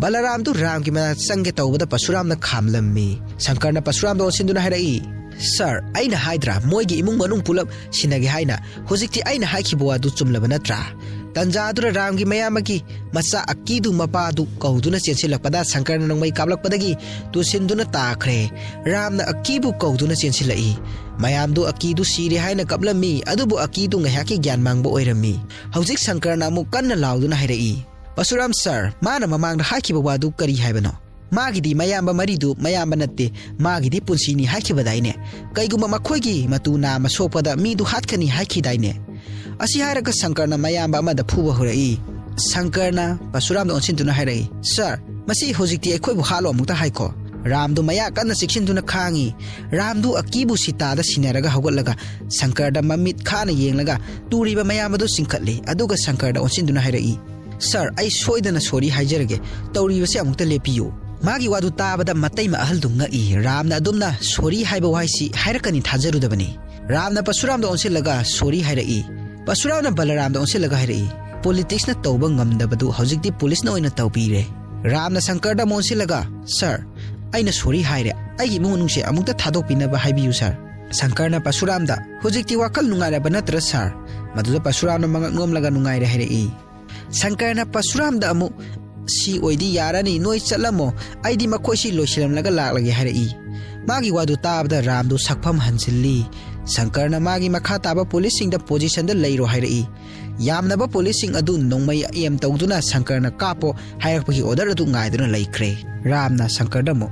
Balaram du Ram ki mana sange tawbada Pasuram na khamlammi Shankar na Pasuram do sinduna hairai Sir aina haidra moigi imung manung pulap sinagi haina hojikti aina haikhibo adu chumlaba natra Tanjadura Ramgi mayamagi masa akidu mapadu kauduna chensilakpada Shankar na nongmai kaplakpadagi tu sinduna takhre Ramna akibu kauduna chensilai mayamdu akidu siri haina kaplami adubu akidu ngahaki gyan mangbo oirami hojik Shankar na amu kanna lauduna hairai Pasuram sir mana mamangda haikhiba wadu kari haibano Magidi mayamba maridu mayamba natte magidi punsini haikibadaine kaiguma makhoigi matuna masopada midu hatkani haikidaine asi haraga Shankar na mayamba amada phuba hurai Shankar na Pasuram do onsintuna hairai sir masi hojikti ekhoibu halo amukta haiko Ramdu maya kanna sikshintuna khangi Ramdu akibu Seeta da sinaraga hogalaga Shankar da mamit khana yenglaga turiba mayamba do singkhatli aduga Shankar da onsintuna hairai sir ai soidana sorry haijarage tawribase amukta lepiyo Magi wadu tabada matai ma ahal dunga I Ramna adumna sorry haiba waisi hairakani thajarudabani Ramna Pasuram da onsilaga sorry hairai Pasuram na Balaram da onsilaga hairai politics na tawba ngamdabadu hojikti police na oina tawpire Ramna Shankar da onsilaga sir aina sorry haire aigi munungse amukta thadokpinaba haibiyu sir Shankar na Pasuram da hojikti wakal nungairaba natra sir maduda Pasuram na mangaknomlaga nungaire hairai Shankar na Pasuram da amu si oidi yarani noi chalamo aidi makhoi si loisilam laga laklage hairai magi wadu tabda Ramdu sakpham hansilli Sankarna magi makha taba policing da position da leiro hairei yamnaba policing adu nongmai em tawduna Sankarna kapo hairakpagi order adu ngaiduna laikre Ramna Sankarda mo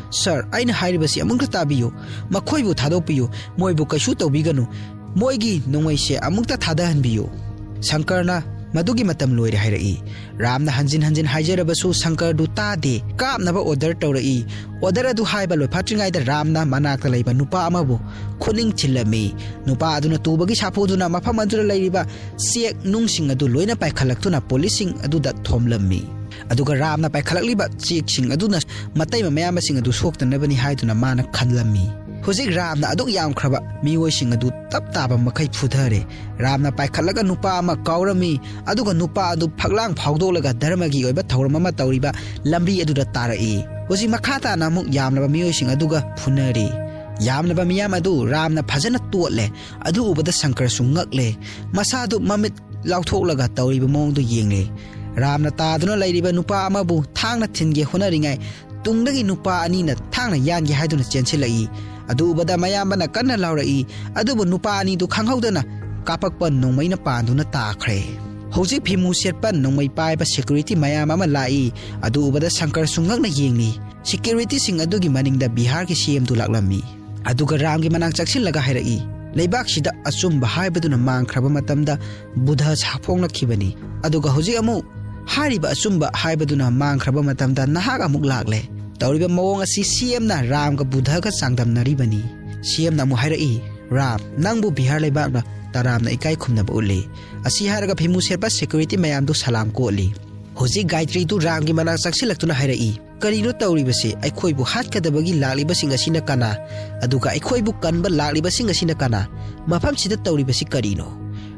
Sir aina hairibasi amungta tabiyo makhoibu thadokpiyo moibu kaisu tawbiganu moigi nongmai se amungta thadahanbiyo Sankarna Madugi matam loire hairei Ramna hanjin haijarabasu Sankar du tade kapnaba order tawrei order adu haiba loiphatringai da Ramna manakta leiba nupa amabu khuning chillami nupa aduna tubagi sapoduna mafam adura leiriba siek nungsing adu loina paikhalakuna policing adu da thomlammi aduga Ramna paikhalakliba cheksing aduna matai mayambasing adu soktanabani haiduna mana khanlammi Hujik Ramna aduk yam khraba miwoising adu tap taba makai phudhare Ramna paikhalaga nupa ama kaurami aduga nupa adu phaglang phawdolaga dharmagi oiba thawram ama tawriba lambi adu da tarai Hujik makhata namuk yamnaba miwoising aduga phunari yamnaba miyam adu Ramna phajana totle adu ubada Sankar sungakle masadu mamit lautholaga tawriba mongdu yengle Ramna taduna leiriba nupa amabu thangna thinge honaringai tungdagi nupa anina thangna yangi haiduna chenchilai adu bada mayambana kanna laurai adubu nupa ani du khanghaudana kapakpan nongmaina panduna takhre hojik phimu setpan nongmai paiba security mayam ama lai adu bada Sankar sungakna yengni security sing adugi maningda Bihar ki CM du laklammi aduga Ram gi manang chaksil laga hairai leibak sida achumba haibaduna mangkhraba matamda budha chapongna khibani aduga hojik amu hariba achumba haibaduna mangkhraba matamda nahak amuk lakle Tauriba mawong asi CM na Ram ka budha ka sangdam naribani CM na mo hairai Ram nangbu Bihar leibak na taram na ikai khumna ba uli asi haraga phimu serpa security mayam du salam ko li hoji gaitri tu Ram gi mana saksilaktuna hairai karino tauribase aikhoi bu hat kadabagi lakliba singa sina kana aduga aikhoi bu kanba lakliba singa sina kana mafam sida tauribasi karino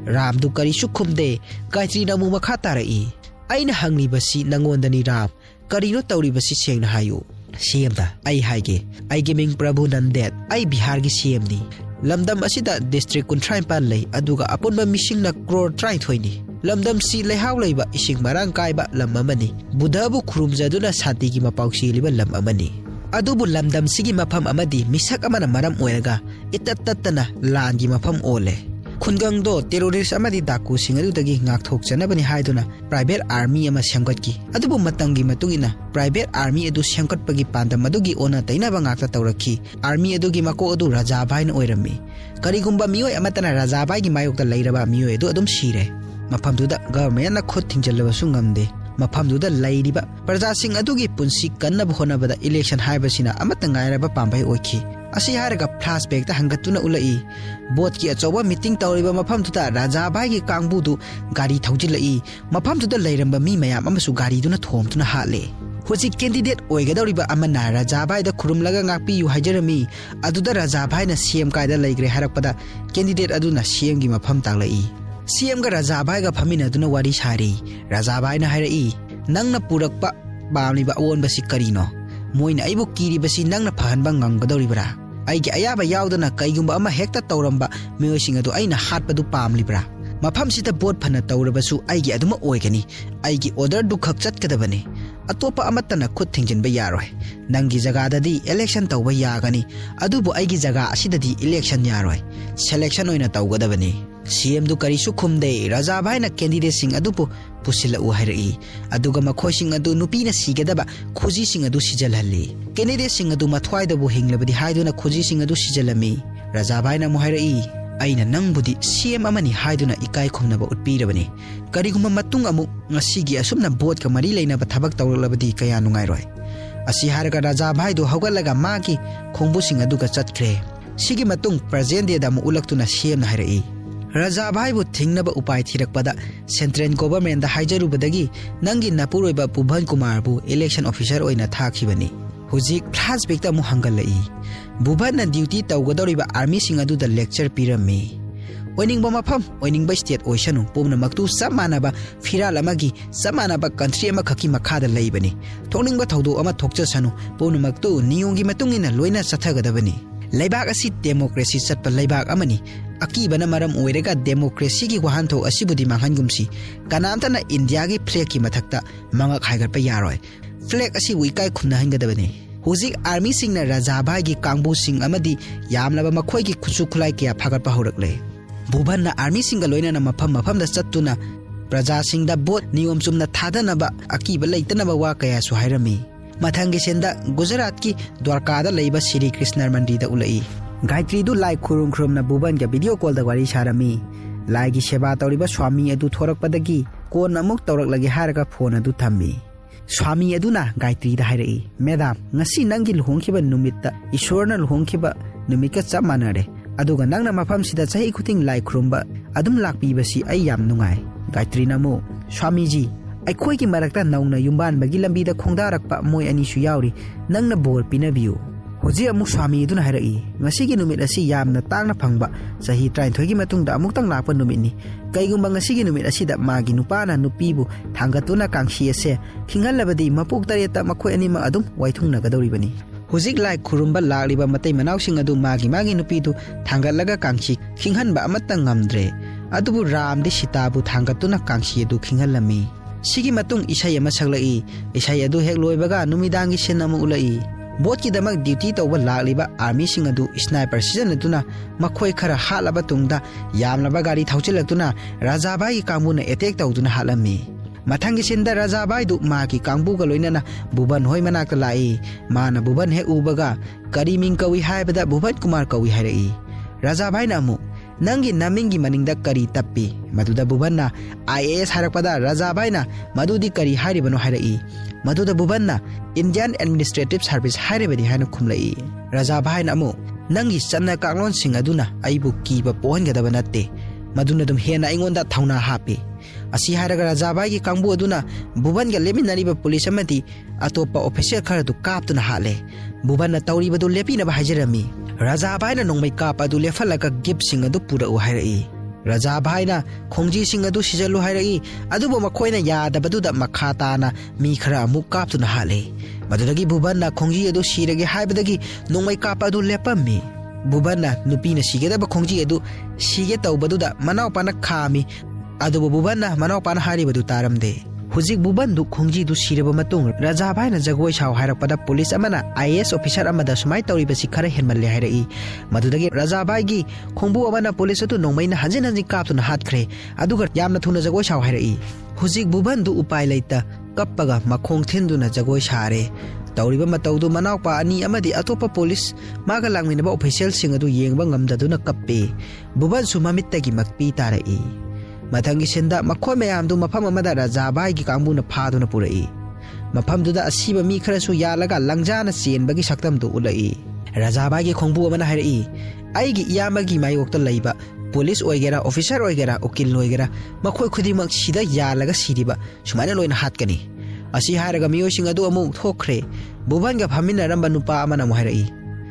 Ram du kari sukhumde gaitri na mu makha tarai aina hanglibasi nangondani Ram Karino tauribasi sengna hayo CM da ai haige ai gaming Prabhu Nandet ai Bihar gi CM ni lamdam asida district kuntraim pan lei aduga apunba missing na Crore try thoini lamdam si lehaw leiba ising marang kaiba lam amani budabu khurumjaduna sati gi mapausi liba lam amani adubu lamdam sigi mafam amadi misak amana maram oiraga itattattana lan gi mafam ole Khungang do terrorist amadi daku singaru dagi ngak thok chanabani haiduna private army ama semgatki adubu matangi matungina private army edu semgatpagi pandam adugi ona taina ba ngakta tawrakhi army edugi mako adu Raja Bhai na oirami karigumba mioi amatana Raja Bhai gi mayokta leiraba mioi edu adum sire mafamduda government na khot thingjallaba sungamde mafamduda leiriba praja sing adugi punsi kannaba honabada election haibasina amata ngairaba pambai oikhi Asi haraga flashback ta hangatuna ulai bot ki achoba meeting tawriba mafam tuta Raja Bhai gi kangbu du gari thaujilai mafam tuta leiramba mi mayam amasu gari duna thomtuna hale hoji candidate oigadoriba amana Raja Bhai da khurumlaga ngakpi yu hajarami aduda Raja Bhai na CM kaida leigre harakpada candidate aduna CM gi mafam taglai CM ga Raja Bhai ga phamina duna wari sari Raja Bhai na hairai nangna purakpa bamliba awon basi karino Moina aibu kiri basi nangna phahanba ngangadoribra aigi ayaba yaudana kaigumba ama hekta tawramba miyoising adu aina hatpadu pamlibra mafam sita bot phana tawrabasu aigi aduma oigani aigi order du khak chatkadabani atopa amatana khut thingjinba yaroi nangi jaga dadi election tawba yagani adubu aigi jaga asidadi election yaroi selection oina tawgadabani CM du karisu khumde Raja Bhai na candidate sing adupu pusila u hairai aduga makhoi sing adu nupi na sigadaba khoji sing adu sijalhalli candidate sing adu mathwai dabu hinglabadi haiduna khoji sing adu sijalami Raja Bhai na mohairai aina nangbudi CM amani haiduna ikai khumnaba utpirabani kariguma matung amu ngasigi asumna bot ka mari leinaba thabak tawlabadi kaya nungairoi asi haraga Raja Bhai do hawgalaga magi khongbu sing adu ka chatkre sigi matung present day da mu ulaktuna CM na hairai Raja Bhai bu thingnaba upai thirakpada central government da haijarubadagi nangi napuroiba Bhuvan Kumar bu election officer oina thakhibani hujik flashback ta mu hangalai Bhuvan na duty tawgadoriba army sing adu da lecture pirami oiningba mafam oiningba state oishanu pomna maktu samanaba firal amagi samanaba country ama khaki makhada leibani thoningba thawdo ama thokchasanu pomna maktu niyongi matungina loina sathagadabani leibak asi democracy chatpa leibak amani akibana maram oirega democracy gi wahantho asibudi manghangumsi kanamtana India gi flag ki mathakta mangak haigarpa yaroi flag asi wikai khumna hangadabani Huzik army singna Raja Bhai gi kangbu sing amadi yamlaba makhoi gi khuchu khulai kya phagatpa horakle. Bhuvan na army singa loina na mafam da chattuna Praja sing da bot niyom chumna thadanaba akiba leitanaba wa kaya su hairami. Mathangi senda Gujarat ki Dwarka da leiba Sri Krishna Mandi da ulai. Gayatri du lai khurum khrum na Bhuvan ga video call da wari sarami. Lai gi seba tawriba swami adu thorakpadagi kon amuk tawraklagi haraga phone adu thammi. Swami aduna Gayatri da hairai. Madam ngasi nangi luhongkhiba numitta Ishwarna luhongkhiba numika chap manare. Aduga nangna mafam sida chahi khuting lai khurumba adum lakpiba si ai yam nungai. Gayatri namo Swamiji aikhoi ki marakta nauna yumban bagi lambi da khongdarakpa moi ani su yauri nangna bor pinabiu. Hoji amuk Swami aduna hairai. Ngasi gi numit asi yamna tangna phangba chahi 33 gi matungda amuk tang lakpa numit ni. Kaigumba ngasi gi numit asi da magi nupana nupibu thangatuna kangsi ase khingalabadi mapuk tareta makhoi ani ma adum waithung nagadoribani. Huzik lai khurumba lagliba matai manausing adu magi nupidu thangalaga kangsi khinghanba amatta ngamdre. Adubu Ram di Seeta bu thangatuna kangsi adu khinghalami. Sigi matung isai ama saglai. Isai adu hek loibaga numidangi sen amu ulai. Bot ki damak duty tawba lagliba army sing adu sniper season aduna makhoi khara halaba tungda yamlaba gari thauchilatuna Raja Bhai kangbu na attack tawduna halami. Mathangi senda Raja Bhai du ma ki kangbu ga loinana Bhuvan hoi manakta lai. Mana Bhuvan he ubaga kari ming kawi haibada Bhuvan Kumar kawi hairai. Raja Bhai na amu nangi namingi maningda kari tappi maduda Bhuvan na IAS harakpada Raja Bhai na madudi kari hairibano hairai. Maduda Bhuvan na Indian Administrative Service hairibadi haina khumlai. Raja Bhai na amu nangi channa kanglon sing aduna aibu kiba pohangadaba natte maduna dum hena ingonda thauna hapi. Asi haraga Raja Bhai gi kangbu aduna Bhuvan ga leminariba police amati atopa official khara du kaptuna hale. Bhuvan na tawriba du lepina ba hajarami. Raja Bhai na nongmai kap adu lefalaga gift sing adu pura u hairai. Raja Bhai na khongji sing adu sijalu hairai. Adubo makhoina yadabadu da makhata na mi khara amuk kaptuna hale. Madudagi Bhuvan na khongji adu sirage haibadagi nongmai kap adu lepammi. Bhuvan na nupina sigedaba khongji adu sige tawbadu da manawpana khami. Adubo Bhuvan na manawpana haribadu taramde. Huzik Bhuvan du khongji du siraba matung Raja Bhai na jagoi shaw hairakpada police amana IAS officer amada sumai tawribasi khara henmalle hairai. Madudagi Raja Bhai gi khongbu amana police tu nongmai na hanjin kaptuna hatkre aduga yamna thuna jagoi shaw hairai. Huzik Bhuvan du upai leita kappaga makhong thinduna jagoi share. Tawriba matawdu manawpa ani amadi atopa police maga langminaba official sing adu yengba ngamdaduna kappe. Bhuvan su mamittagi makpi tarai. Mathangi senda makhoi mayam du mafam amada Raja Bhai gi kangbu na phaduna purai. Mafam du da asiba mi kharasu yalaga langjana chenbagi saktam du ulai. Raja Bhai gi khongbu amana hairai. Ai gi iyamagi mayokta leiba police oigera officer oigera ukil oigera makhoi khudimak sida yalaga siriba sumana loina hatkani. Asi haraga miyosing adu amu thokre. Bhuvan ga phamina ramba nupa amana mu hairai.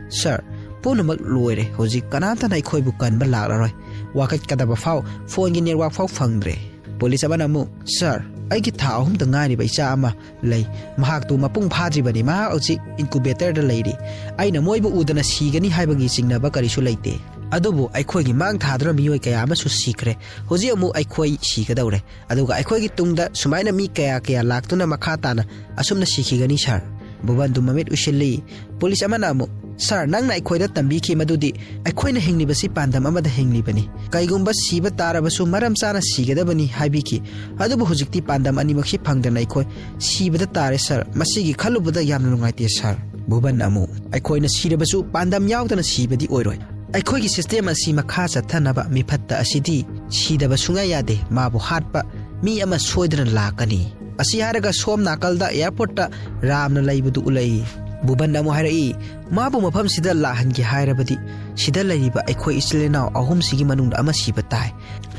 Sir punamak loire hoji kananta nai khoi bu kan ba laklaroi. Wakat kadaba fau phone gi network fau phangdre. Police amana mu sir ai gi tha ahum da ngari ba icha ama lei mahak tu mapung phadri bani ma auchi incubator da leiri. Aina moibu udana sigani haibagi singna ba kari su leite. Adubu aikhoi gi mang thadra miyoi kaya ama su sikre. Hoji amu aikhoi sikadawre. Aduga aikhoi gi tungda sumaina mi kaya laktuna makhatana asumna sikhigani sir. Bhuvan du mamit ushilli. Police amana mu sir nangna aikhoi da tambi ki madudi aikhoi na hingli basi pandam amada hingli bani. Kaigumba siba tarabasu maram sana sigadabani haibiki. Adubu hujikti pandam animakshi phangdana aikhoi siba da tare sir. Masigi khalubada yamna nungaite sir. Bhuvan amu aikhoi na sirabasu pandam yaudana sibadi oiroi. Aikhoi gi system asi makha chathanaba mifatta asidi sidaba sunga yade mabu hatpa mi ama soidran lakani. Asi haraga som nakalda airport ta ramna laibudu ulai. Bhuvan amu hairai mabu mafam sida lahan gi hairabadi sida laiba aikhoi islena ahum sigi manung ama siba tai.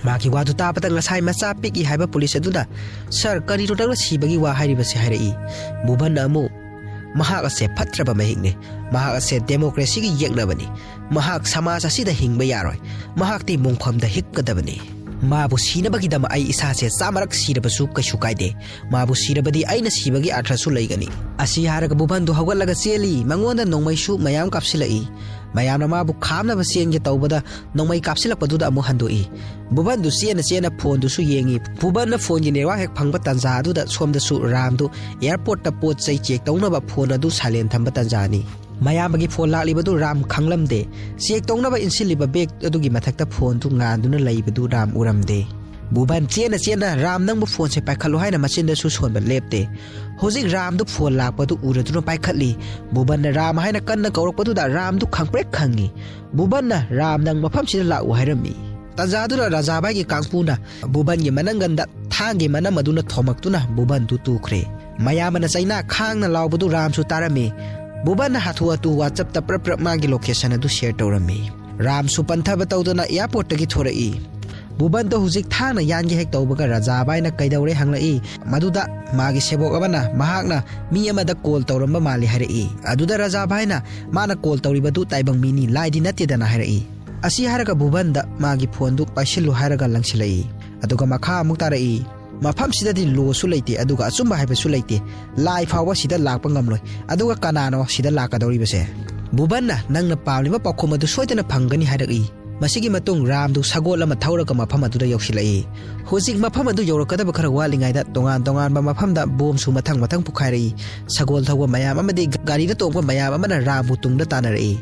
Maki wadu tapata ngasai macha piki haiba police aduna sir kari total sibagi wa hairibasi hairai. Bhuvan amu mahak ase phatraba mahikne mahak ase democracy gi yegnabani mahak samaj asida hingba yaroi mahak ti mungphamda hikkadabani mabu sinabagi dama ai isa se samarak sirabasu kaishu kaide mabu sirabadi aina sibagi athrasu leigani asi haraga Bhuvan du hawalaga cheli mangonda nongmaisu mayam kapsilai mayamna mabu khamnaba sienge tawbada nongmai kapsilakpaduda amu handoi Bhuvan du chena phone du su yengi Bhuvan na phone gi newa hek phangba tanja du da somda su ram du airport ta pot chai check tawnaba phone adu silent thamba tanja ni mayambagi phone laklibadu ram khanglamde check tawnaba insilliba bag adugi mathakta phone tu nganduna leibadu ram uramde Bhuvan chena ram nang bu phone se paikhalu haina machine da su sonba lepte Hozik ram du phone lakpadu uraduna paikhatli Bhuvan na ram haina kanna kaurakpadu da ram du khangprek khangi Bhuvan na ram nang mafam sida lakwa hairami Tanjaduna Rajabai gi kangpuna Bhuvan gi mananganda thangi manamaduna thomaktuna Bhuvan du tukre mayamana chaina khangna lawbadu ram su tarami Bhuvan na hathu atu WhatsApp ta prap magi location adu share tawrami ram su panthaba tawduna airport tagi thorai Bhuvan to huzik thana yangi hek tawbaga Rajabai na kaidawre hanglai maduda magi sebok abana mahakna mi amada call tawramba mali harai aduda Rajabai na mana call tawribadu taibang mini laidi natidana harai Asi haraga Bhuvan da magi phone du paisilu haraga langsilai aduga makha amuk tarai mafam sida di lo su leite aduga achumba haiba su leite lai fawa sida lakpa ngamloi aduga kanano sida lakadori base Bhuvan na nangna pawliba pakhom adu soidana phangani haragi masigi matung ram du sagol ama thauraga mafam adu da yoksilai hojik mafam adu yorakadaba khara walingai da tongan ba mafam da bom su mathang pukhairai sagol thawa mayam amadi gari da tongba mayam amana ram bu tungda tanarai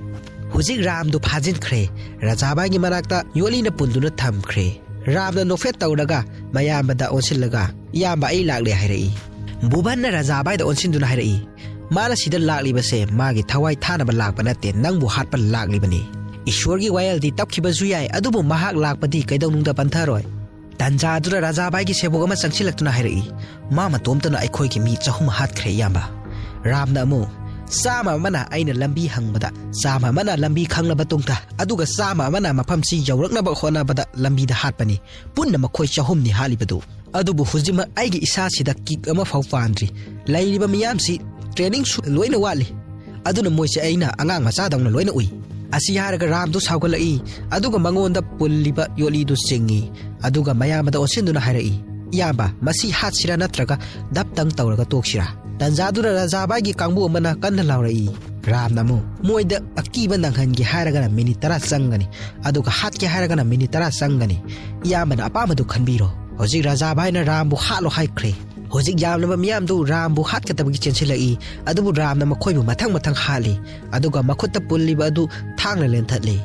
Huzik ram du phajin khre Rajabai gi manakta yoli na punduna tham khre ram na nofet tawraga mayamba da onsilaga yamba ai lagle hairai Bhuvan na Rajabai da onsinduna hairai mana sida lakli base magi thawai thana ba lakpa natte nangbu hatpa lakli bani Ishwar gi wayal di tapkhiba zu yai adubu mahak lakpadi kaidawnung da pantharoi tanja dura Rajabai gi sebok ama changsilaktuna hairai mama tomtana aikhoi gi mi chahum hat khre yamba ram na amu Sama mana aina lambi hangbada sama mana lambi khangna batungta aduga sama mana mafam si yawrakna ba khona bada lambi da hatpani punna makhoi chahum ni halibadu adubu hujima aigi isa sida kik ama fau pandri lairiba miyam si training su loina wali aduna moise aina angang macha dawna loina ui asi haraga ram du saugalai aduga mangonda pulliba yoli du singi aduga mayamada osinduna harai yaba masi hatsira natraga daptang tawraga toksira Tanjadura Rajabai gi kangbu amana kanna laurai ram namu moida akiba nanghan gi haragana minute tara sangani aduga hat ki haragana minute tara sangani yamana apamadu khanbiro hojik Rajabai na rambu halo haikre hojik yamnaba miyam du rambu hat katabagi chensilai adubu ram na makhoi bu mathang hali aduga makhutta pulliba adu thangna lenthatli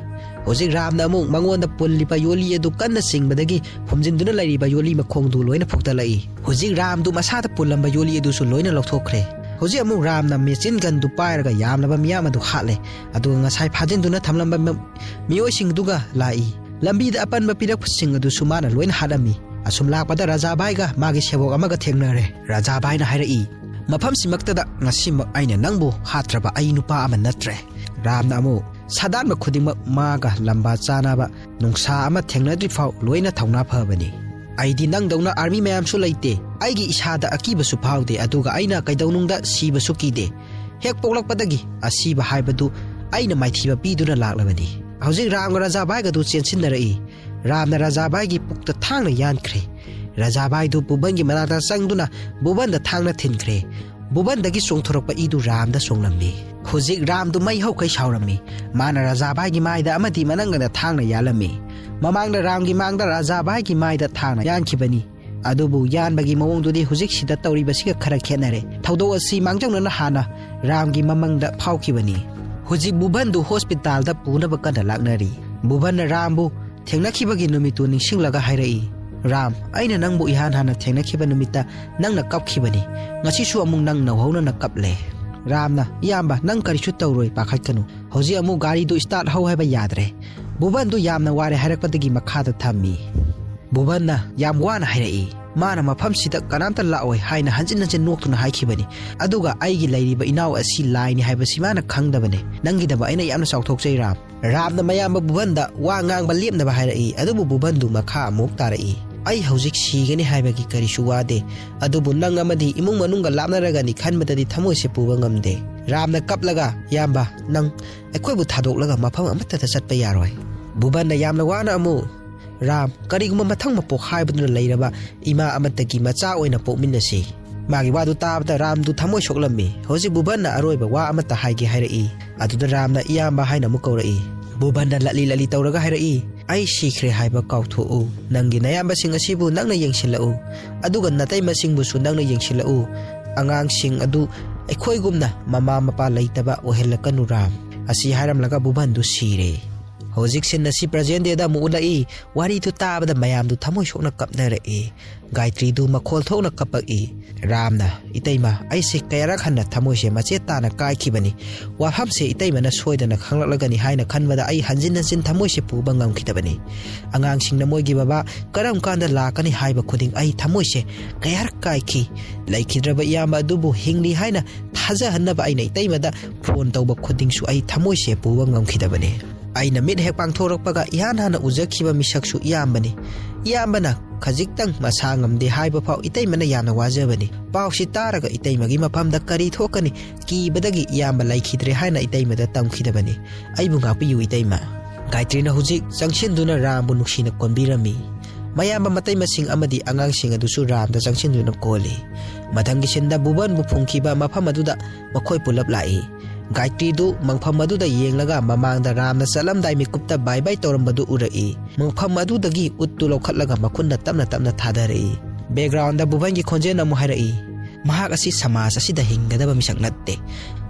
hojik ram na amung mangonda pulliba yoli adu kanna singbadagi phomjinduna lairiba yoli makhong du loina phoktalai hojik ram du masada pullamba yoli adu su loina lokthokre hojik amung ram na machine gun du pairaga yamlaba miyam adu hatle adu ngasai phajinduna thamlamba miyoi sing duga lai lambi da apan ba pirak sing adu sumana loina hadami asum lakpada Rajabai ga magi sebok amaga thengnare Rajabai na hairai mafam simaktada ngasimak aina nangbu hatraba ai nupa ama natre ram na amu Sadan ba khudingmak maga lamba chana ba nungsa ama thengnadri fau loina thauna phabani aidi nangdawna army mayam su leite aigi isada akiba su phaude aduga aina kaidawnungda siba su kide hek poklakpadagi asiba haibadu aina maithiba piduna laklabani hojik ram Rajabai ga du chensinnarai ram na Rajabai gi pukta thangna yankhre Rajabai du Bhuvan gi manata sangduna Bhuvan da thangna thinkhre Bhuvan dagi songthorokpa idu ram da songlammi hojik ram du mai hau kai saurami mana Rajabai gi maida amadi manangana thangna yalami mamangda ram gi mangda Rajabai gi maida thangna yankhibani adubu yanbagi mawongdudi hojik sida tawri basiga khara khenare thaudo asi mangjangna hana ram gi mamangda phaukhibani hojik Bhuvan du hospital da puna ba kana laknari Bhuvan na rambu thengnakhibagi numitu ningsinglaga hairai ram aina nangbu ihan hana thengnakiba numita nangna kapkhibani ngasi su amung nang nawhauna na kaple ramna yamba nang karisu tawroi pakhat kanu hoji amu gari du start hau haiba yadre Bhuvan du yamna ware harakpadagi makhada thammi Bhuvan na yam wana hairai mana mafam sida kanamta laoi haina hanjin noktuna haikhibani aduga aigi lairiba inaw asi laini haiba simana khangdabane nangi daba aina yamna sauthokchai ram na mayamba Bhuvan da wa ngangba lepna ba hairai adubu Bhuvan du makha amuk tarai ai hojik sigani haibagi karisu wade adubu nang amadi imung manunga lapnaragani khanbadadi thamoi se puba ngamde ramna kaplaga yamba nang aikoi bu thadoklaga mafam amata ta chatpa yaroi Bhuvan na yamna wana amu ram kariguma mathang mapok haibaduna leiraba ima amatagi macha oina pokminnasi मागी वादु ताबदा राम दु थमोय सोकलम्मी होजि बुबन अरोइबा वा अमता हाइगे हाइरई अदुदा रामना इयाम्बा हाइना मु कौरई बुबन लली लली तौरगा हाइरई आई सीख्रे हाइबा काउथोउ नंगी नयाम्बा सिंग असिबु नंगना येंसिलउ अदुगा नतै मसिंगबुसु नंगना येंसिलउ अंगांग सिंग अदु अखोइगुमना mama Mopa लैतबा ओहेलकनु Ram असी हाइरमलगा बुबन दु सीरे होजिक सिन नसी present देदा मुलाई वारी तु ताबदा मयाम दु थमोय सोकना कपनरई गायत्री दु मखोल थोकना कपई रामना इतैमा ऐसे कयरा खन्ना थमोय से मचे ताना काइखिबनी वाफम से इतैमना सोयदना खंगलगनी हाइना खनबदा आई हंजिन हंजिन थमोय से पुबा ngam angang sing na moy gi baba karam kanda lakani haiba khuding ai thmoi se kayar kaiki laikhidraba yama dubu hingli haina thaja hanna ba ai nei taimada phone tawba khuding su ai thmoi se puwa ngam khidabane aina mid hek pangthorokpaga ihan hana ujakhiba misak su yambani yambana khajiktang masangam de haiba phau itaimana yamna wajabani pawsi taraga itaimagi maphamda kari thokani ki badagi yamba laikhidre haina itaimada tamkhidabani aibu ngapi yu itaima Gayatri na hujik sangshin duna Ram bu nuksina konbirami mayamba matay masing amadi angang sing adusu Ram da sangshin duna koli matanggi sinda buban bu phungkiba mafam aduda makoy pulap lai Gayatri du mangpham aduda yenglaga mamangda Ram na salamdai mikupta bye bye torambadu urai mangpham adudagi uttu lokhatlaga makunna tamna thadarai background da buban gi khonje na muhairai mahak asi samas asi da hingadaba misak natte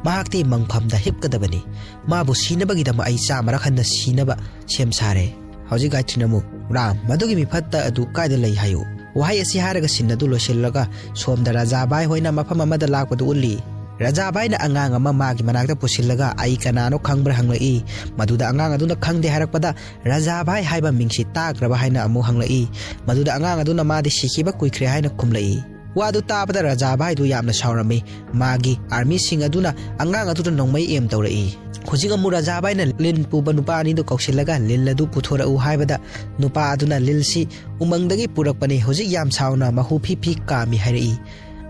mahakti mangpham da hipkadabani mabu sinabagi da ai samara khanna sinaba sem sare hauji Gayatri namu Ram madugi mi phatta adu kaida lai hayo wahai asi haraga sinadu losillaga somda raja bai hoina mafam amada lakpadu ulli raja bai na angang ama magi manakta pusillaga ai kanano khangbra hanglai maduda angang aduna khangde harakpada raja bai haiba mingsi takraba haina amu hanglai maduda angang aduna madi sikhiba kuikhre haina khumlai wadu tabada raja bai du yamna saurami magi army sing aduna angang aduna nongmai em tawrai khujiga mu raja bai na lin puba nupa ani du kausilaga lilladu puthora u haibada nupa aduna lilsi umangdagi purakpani hoji yam sauna mahu phi kami hairi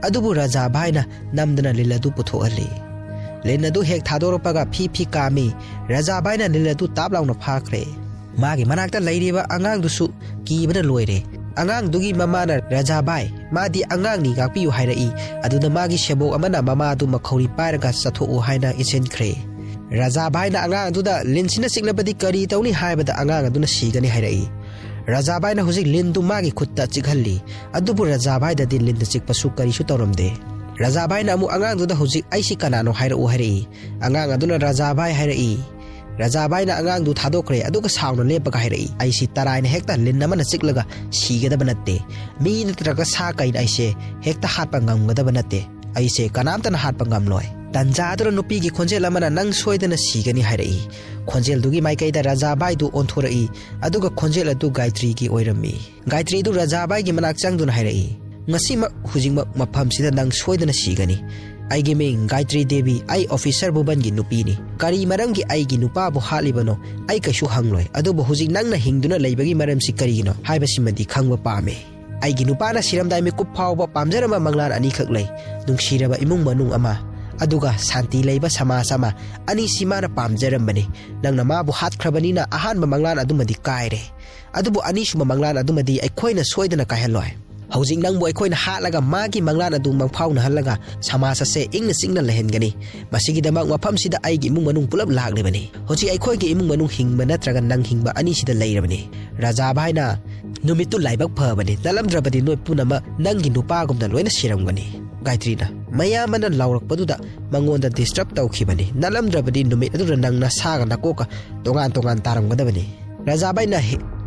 adubu raja bai na namdana lilladu puthoali lenadu hek thadoropaga phi kami raja bai na lilladu tablawna phakre magi manakta lairiba angang dusu kibana loire angang dugi mamana raja bai madi angang ni gakpiu hairai aduna magi shebo amana mama du makhori pairaga satho u haina isen khre raja bai na angang duda linsina signabadi kari tawni haibada angang aduna sigani hairai raja bai na hujik lindu magi khutta chighalli adubu raja bai da din lindu chikpasu kari su tawramde raja bai na amu angang duda hujik aisi kanano haira u hairai angang aduna raja bai hairai raja bai na angang du thadokre aduga sauna lepaga hairai aisi taraina hekta linnamana chiklaga sigada banatte mi natraga sa kain aise hekta hatpa ngamgada banate aise kanamtana hatpa ngamloi tanja adura nupi gi khonjel amana nang soidana sigani hairai khonjel dugi maikaida raja bai du onthorai aduga khonjel adu Gayatri gi oirami Gayatri du raja bai gi manak changduna hairai ngasima hujingma mafam sida nang soidana sigani aigi ming Gayatri Devi ai officer buban gi nupi ni kari maram gi aigi nupa bu halibano ai kashu hangloi adubu hujing nangna hingduna leibagi maram si karino haibasimadi khangba pame aigi nupa na siramdai me kupphawba pamjarama manglan ani khaklai nungsiraba imung manung ama aduga santi leiba sama ani simana pamjarambani nangna ma bu hat khrabani na ahanba manglan adumadi kaire adubu ani suma manglan adumadi aikhoina soidana kaheloi hojing nangbu aikhoina hatlaga magi manglan adu mangphawna halaga samasa se ingna singna lehengani masigi damak mafam sida aigi imung manung pulap laglebani hoji aikhoi gi imung manung hingba natraga nang hingba ani sida leirabani raja bai na numitu laibak phabani nalamdrabadi noi punama nangi nupa gumna loina siramgani Gayatri na mayamana laurakpaduda mangonda disturb tawkhibani nalamdrabadi numit adura nangna saga nakoka tongan taramgadabani raja bai na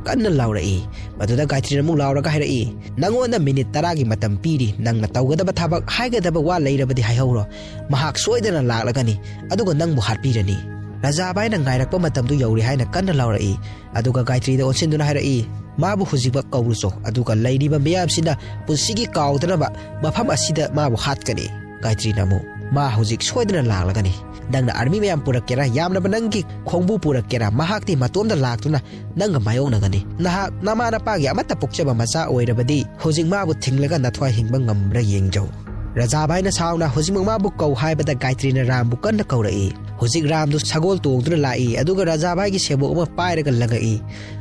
kanna laurai maduda Gayatri na mung lauraga hairai nangonda minute 10 gi matam piri nangna tawgadaba thabak haigadaba wa leirabadi haihawro mahak soidana laklagani aduga nangbu hatpirani raja bai na ngairakpa matamdu yauri haina kanna laurai aduga Gayatri da onsinduna hairai mabu hujiba kawruso aduga lairiba miyamsina punsigi kawdana mafam asida mabu hatkani Gayatri namu ma hujik soidana laklagani nangna army mayam purakera yamna banangi khongbu purakera mahakti matomda laktuna nanga mayonagani nahak namana pagi amata pokchaba macha oirabadi hujik mabu thinglaga nathwa hingba ngamra yengjau raja bai na sauna hujik mabu kau haibada Gayatri na Ram bu kanna kaurai hujik Ram du sagol tongduna lai aduga raja bai gi sebo ma pairaga lagai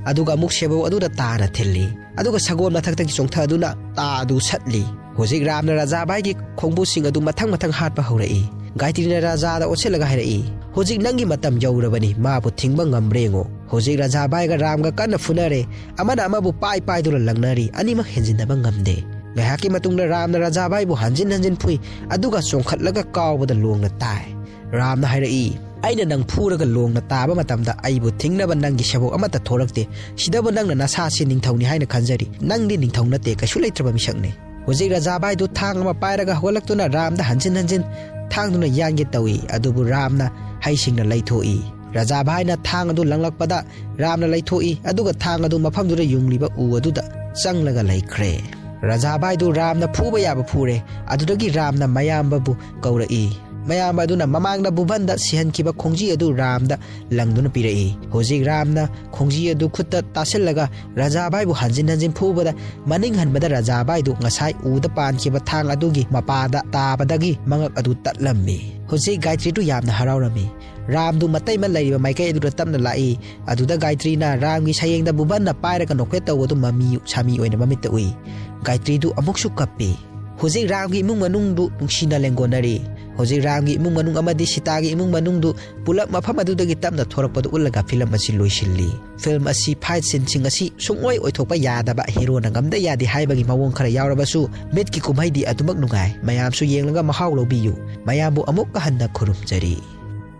aduga amuk sebo aduda tana thilli aduga sagol mathakta gi chongtha aduna ta adu satli Hojik Ramna Raja Bhai ki khongbu sing adu mathang hatpa haurai. Gayatri na Raja da otselaga hairai. Hojik nangi matam yaurabani mabu thingba ngamrengo. Hojik Raja Bhai ga Ram ga kanna funare amana amabu pai dura langnari animak henjinaba ngamde. Ngahaki matungna Ramna Raja Bhai bu hanjin phui aduga songkhatlaga kawbada longna tai. Ramna hairai. Aina nang phuraga longna taba matamda aibu thingnaba nangi sabok amata thorakte sidaba nangna nasa se ningthauni haina khanjari nangdi ningthauna te kasu leitraba misakne. Hojik Raja Bhai du thang ama pairaga holaktuna Ramda hanjin thangduna yange tawi adubu Ramna haisingna laithoi. Raja Bhai na thang adu langlakpada Ramna laithoi aduga thang adu mafamdura yungliba u aduda changlaga laikhre. Raja Bhai du Ramna phuba yaba phure adudagi Ramna mayamba bu kaurai. Mayam aduna mamangna Bhuvan da sihankiba khongji adu Ramda langduna pirai. Hojik Ramna khongji adu khutta tasillaga Raja Bhai bu hanjin phubada maning hanbada Raja Bhai du ngasai uda pankiba thang adugi mapada tabadagi mangak adu tatlammi. Hojik Gayatri du yamna haraurami. Ram du matai man laiba maikai adu tamna lai aduda Gayatri na Ram gi sayengda Bhuvan na pairaga nokhet tawadu mami sami oina mamita ui. Gayatri du amuksu kappe. Hojik Ram gi imung manung du nungsina lengonari. Hojik Ram gi imung manung amadi Seeta gi imung manung du pulap mafam adudagi tamna thorakpadu ullaga film asi loisilli. Film asi fight scene sing asi sungoi oithokpa yadaba hero na ngamda yadi haibagi mawong khara yaurabasu met ki kumhaidi adumak nungai mayamsu yenglaga mahau lobiyu mayambu amuk ka hanna khurumjari.